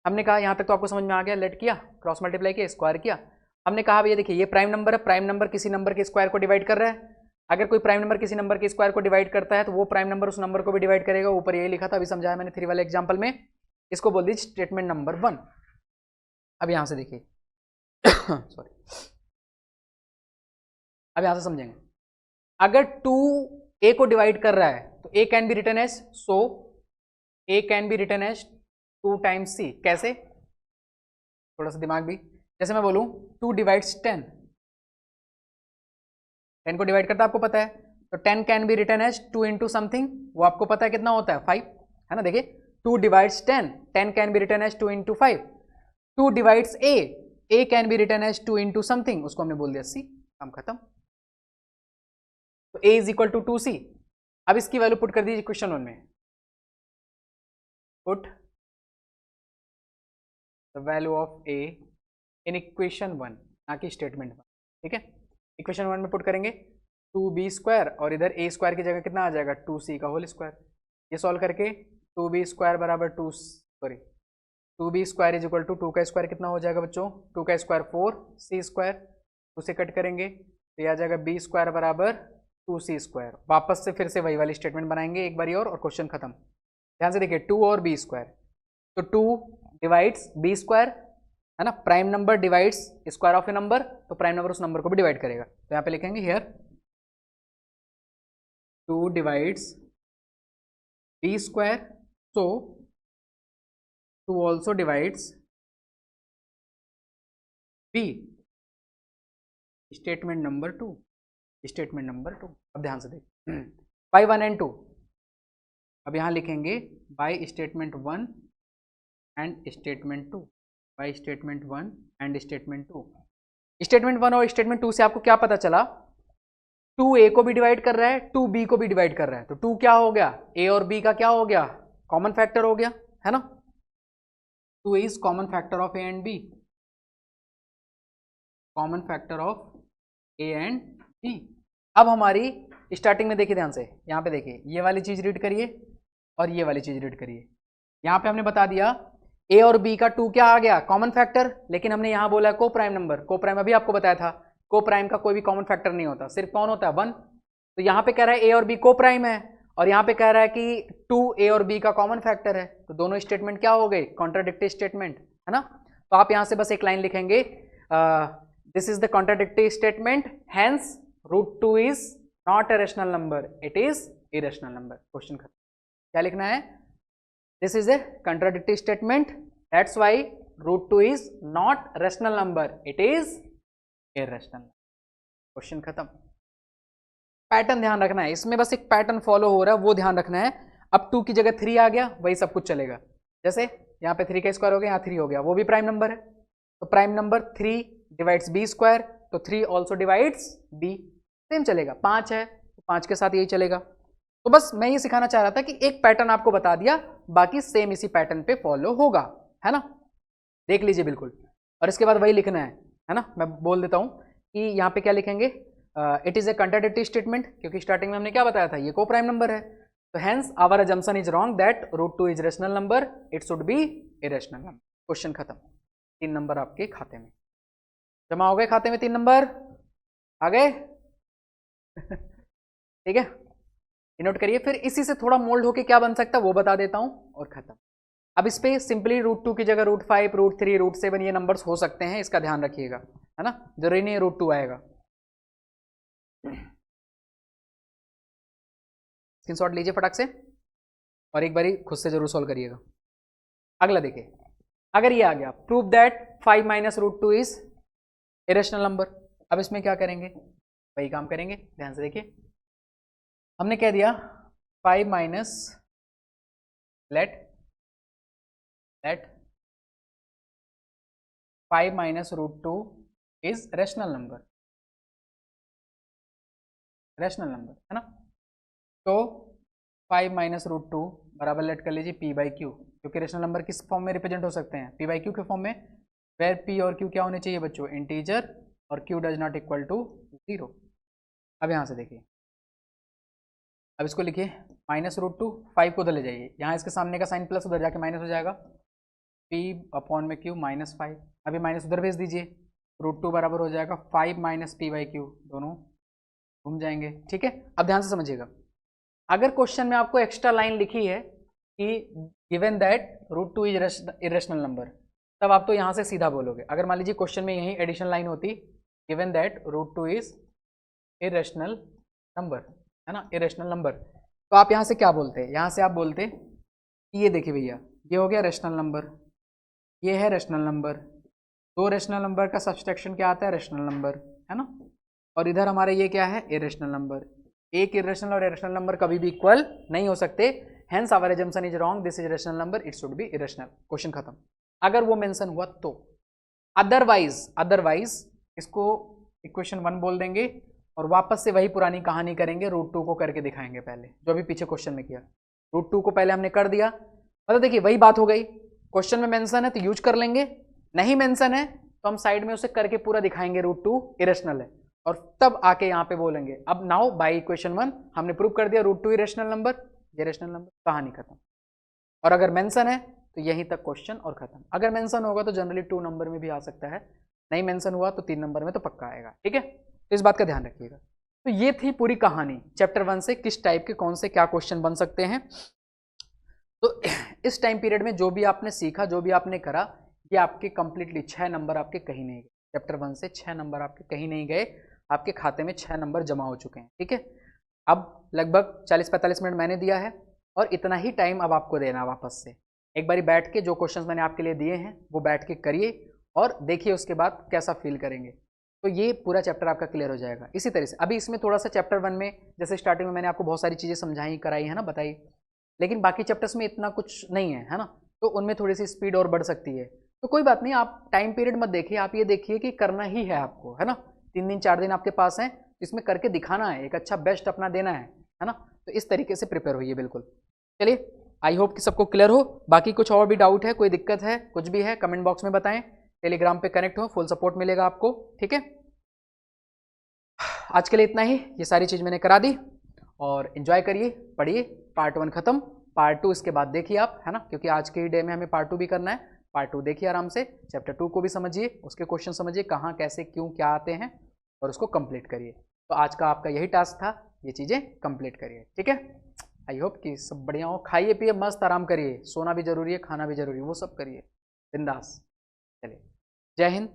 हमने कहा यहां तक तो आपको समझ में आ गया, लेट किया, क्रॉस मल्टीप्लाई किया, स्क्वायर किया। हमने कहा भैया देखिए ये प्राइम नंबर है, प्राइम नंबर किसी नंबर के स्क्वायर को डिवाइड कर रहा है, अगर कोई प्राइम नंबर किसी नंबर के स्क्वायर को डिवाइड करता है तो वो प्राइम नंबर उस नंबर को भी डिवाइड करेगा, ऊपर यही लिखा था, अभी समझाया मैंने 3 वाले एग्जाम्पल में, इसको बोल दीजिए स्टेटमेंट नंबर 1। अब यहां से देखिए सॉरी, अब यहां से समझेंगे, अगर 2 a को डिवाइड कर रहा है तो a can be written as, so a can be written as 2 times c। कैसे, थोड़ा सा दिमाग भी, जैसे मैं बोलूं 2 डिवाइड्स 10, 10 को डिवाइड करता है आपको पता है, तो 10 can be written as 2 into something, वो आपको पता है कितना होता है 5, है ना। देखिए 2 divides 10, 10 can be written as 2 into 5, 2 divides a can be written as 2 into something, उसको हमने बोल दिया c, काम खत्म। तो a is equal to 2c। अब इसकी वैल्यू पुट कर दीजिए क्वेश्चन 1 में, put the value of a in equation 1, ना कि स्टेटमेंट 1, ठीक है। इक्वेशन 1 में पुट करेंगे 2b स्क्वायर, और इधर a स्क्वायर की जगह कितना आ जाएगा, 2c का होल स्क्वायर। ये सॉल्व करके 2b स्क्वायर बराबर 2b square is equal to 2 का स्क्वायर कितना हो जाएगा बच्चों, 2 का स्क्वायर 4, c स्क्वायर, उसे कट करेंगे तो यह आ जाएगा b स्क्वायर बराबर 2c स्क्वायर। वापस से फिर से वही वाली स्टेटमेंट बनाएंगे एक बारी और क्वेश्चन खत्म। ध्यान से देखिए 2 और b स्क्वायर, तो 2 डिवाइड्स b स्क्वायर, है ना, prime number divides square of a number, तो प्राइम नंबर उस नंबर को भी डिवाइड करेगा, तो यहाँ पे लिखेंगे here 2 divides b square, so 2 also divides b, statement number 2, statement number 2। अब ध्यान से देखिए, बाई 1 एंड 2। अब यहाँ लिखेंगे by statement 1 and statement 2, by statement 1 and statement 2। Statement 1 और स्टेटमेंट 2 से आपको क्या पता चला, 2a को भी डिवाइड कर रहा है, 2b को भी डिवाइड कर रहा है, तो 2 क्या हो गया, a और b का क्या हो गया, कॉमन फैक्टर हो गया, है ना। 2 is common factor of a and b, common factor of a and b। अब हमारी स्टार्टिंग में देखिए ध्यान से, यहाँ पे देखिए, ये वाली चीज रीड करिए और ये वाली चीज रीड करिए। यहाँ पे हमने बता दिया a और b का 2 क्या आ गया, कॉमन फैक्टर, लेकिन हमने यहाँ बोला को प्राइम नंबर। को प्राइम अभी आपको बताया था, को प्राइम का कोई भी कॉमन फैक्टर नहीं होता, सिर्फ कौन होता है, 1। तो यहाँ पे कह रहा है a और b को प्राइम है, और यहाँ पे कह रहा है कि 2a और b का कॉमन फैक्टर है, तो दोनों स्टेटमेंट क्या हो गए, कॉन्ट्राडिक्टरी स्टेटमेंट, है ना। तो आप यहाँ से बस एक लाइन लिखेंगे, this is the contradictory statement, hence √2 is not a rational number, it is irrational number. Question खत्म। क्या लिखना है, this is a contradictory statement, that's why √2 is not rational number, it is irrational। Question खत्म। Pattern ध्यान रखना है इसमें, बस एक पैटर्न फॉलो हो रहा है वो ध्यान रखना है। अब 2 की जगह 3 आ गया, वही सब कुछ चलेगा। जैसे यहाँ पे 3 का स्क्वायर हो गया, यहाँ 3 हो गया, वो भी प्राइम नंबर है, तो prime number 3 divides b square, तो 3 ऑल्सो डिवाइड्स b, सेम चलेगा। 5 है तो 5 के साथ यही चलेगा। तो बस मैं ये सिखाना चाह रहा था कि एक पैटर्न आपको बता दिया, बाकी सेम इसी पैटर्न पे फॉलो होगा, है ना। देख लीजिए बिल्कुल, और इसके बाद वही लिखना है ना। मैं बोल देता हूँ कि यहाँ पे क्या लिखेंगे, it is a contradictory statement, क्योंकि स्टार्टिंग में हमने क्या बताया था, ये को प्राइम नंबर है, तो hence our assumption is wrong that √2 is rational number, it should be irrational number. Question खत्म। 3 नंबर आपके खाते में जमा हो गए, खाते में 3 नंबर आ गए। ठीक है, नोट करिए। फिर इसी से थोड़ा मोल्ड होके क्या बन सकता है वो बता देता हूं और खत्म। अब इस पे सिंपली √2 की जगह √5, √3, √7 ये नंबर्स हो सकते हैं, इसका ध्यान रखिएगा, है ना। जरूरी नहीं √2 आएगा। स्क्रीनशॉट लीजिए फटाक से और एक बारी खुद से जरूर सॉल्व करिएगा। अगला देखिए, अगर ये आ गया, prove that 5 - √2 is irrational number. अब इसमें क्या करेंगे, वही काम करेंगे, ध्यान से देखिए। हमने कह दिया 5 minus let 5 - √2 is rational number, rational number, है ना। तो 5 - √2 बराबर लेट कर लीजिए p/q, क्योंकि रेशनल नंबर किस फॉर्म में रिप्रेजेंट हो सकते हैं, p/q के फॉर्म में, वेयर p और q क्या होने चाहिए बच्चों, इंटीजर, और q does not equal to 0। अब यहाँ से देखिए, अब इसको लिखिए -√2, 5 को उधर ले जाइए, यहाँ इसके सामने का साइन प्लस उधर जाके माइनस हो जाएगा, p/q -5। अभी माइनस उधर भेज दीजिए, √2 बराबर हो जाएगा 5 - p/q, दोनों घूम जाएंगे। ठीक है, अब ध्यान से समझिएगा, अगर क्वेश्चन में आपको एक्स्ट्रा लाइन लिखी है कि given that √2 is irrational number, तब आप तो यहाँ से सीधा बोलोगे। अगर मान लीजिए क्वेश्चन में यही एडिशनल लाइन होती, given that √2 is irrational number, है ना, इरेशनल नंबर, तो आप यहाँ से क्या बोलते हैं, यहाँ से आप बोलते कि ये देखिए भैया, ये हो गया रेशनल नंबर, ये है रेशनल नंबर, 2 रेशनल नंबर का सब्सट्रैक्शन क्या आता है, रेशनल नंबर, है ना। और इधर हमारे ये क्या है, इरेशनल नंबर। एक इरेशनल और इरेशनल नंबर कभी भी इक्वल नहीं हो सकते, hence our assumption is wrong, this is rational number, it should be irrational. Question खत्म। अगर वो मेंशन हुआ तो, अदरवाइज इसको इक्वेशन 1 बोल देंगे और वापस से वही पुरानी कहानी करेंगे, √2 को करके दिखाएंगे पहले, जो भी पीछे क्वेश्चन में किया। √2 को पहले हमने कर दिया, मतलब देखिए वही बात हो गई, क्वेश्चन में मेंशन है तो यूज कर लेंगे, नहीं मेंशन है तो हम साइड में उसे करके पूरा दिखाएंगे √2 इरेशनल है, और तब आके यहाँ पे बोलेंगे। अब नाउ बाय इक्वेशन 1 हमने प्रूव कर दिया √2 इरेशनल नंबर, ये रेशनल नंबर, कहानी खत्म। और अगर मेंशन है तो यहीं तक क्वेश्चन और खत्म। अगर मेंशन होगा तो जनरली 2 नंबर में भी आ सकता है, नहीं मेंशन हुआ तो 3 नंबर में तो पक्का आएगा। ठीक है, तो इस बात का ध्यान रखिएगा। तो ये थी पूरी कहानी चैप्टर 1 से, किस टाइप के कौन से क्या क्वेश्चन बन सकते हैं। तो इस टाइम पीरियड में जो भी आपने सीखा, जो भी आपने करा, ये आपके कंप्लीटली 6 नंबर आपके कहीं नहीं गए। चैप्टर 1 से 6 नंबर आपके कहीं नहीं गए, आपके खाते में 6 नंबर जमा हो चुके हैं। ठीक है, अब लगभग 40-45 मिनट मैंने दिया है और इतना ही टाइम अब आपको देना वापस से। एक बारी बैठ के जो क्वेश्चंस मैंने आपके लिए दिए हैं वो बैठ के करिए और देखिए उसके बाद कैसा फील करेंगे। तो ये पूरा चैप्टर आपका क्लियर हो जाएगा। इसी तरह से अभी इसमें थोड़ा सा चैप्टर 1 में जैसे स्टार्टिंग में मैंने आपको बहुत सारी चीज़ें समझाई कराई है ना, बताई, लेकिन बाकी चैप्टर्स में इतना कुछ नहीं है ना, तो उनमें थोड़ी सी स्पीड और बढ़ सकती है। तो कोई बात नहीं, आप टाइम पीरियड मत देखिए, आप ये देखिए कि करना ही है आपको, है ना। 3 दिन 4 दिन आपके पास हैं, इसमें करके दिखाना है, एक अच्छा बेस्ट अपना देना है ना। तो इस तरीके से प्रिपेयर होइए बिल्कुल। चलिए, आई होप कि सबको क्लियर हो। बाकी कुछ और भी डाउट है, कोई दिक्कत है, कुछ भी है, कमेंट बॉक्स में बताएं। टेलीग्राम पे कनेक्ट हो, फुल सपोर्ट मिलेगा आपको, ठीक है। आज के लिए इतना ही, ये सारी चीज़ मैंने करा दी, और इन्जॉय करिए, पढ़िए। पार्ट 1 खत्म, पार्ट 2 इसके बाद देखिए आप, है ना, क्योंकि आज के ही डे में हमें पार्ट 2 भी करना है। पार्ट 2 देखिए आराम से, चैप्टर 2 को भी समझिए, उसके क्वेश्चन समझिए कहाँ कैसे क्यों क्या आते हैं, और उसको कंप्लीट करिए। तो आज का आपका यही टास्क था, ये चीज़ें कंप्लीट करिए, ठीक है। आई होप कि सब बढ़िया हो, खाइए पिए मस्त आराम करिए, सोना भी जरूरी है, खाना भी जरूरी है, वो सब करिए बिंदास। चलिए, जय हिंद,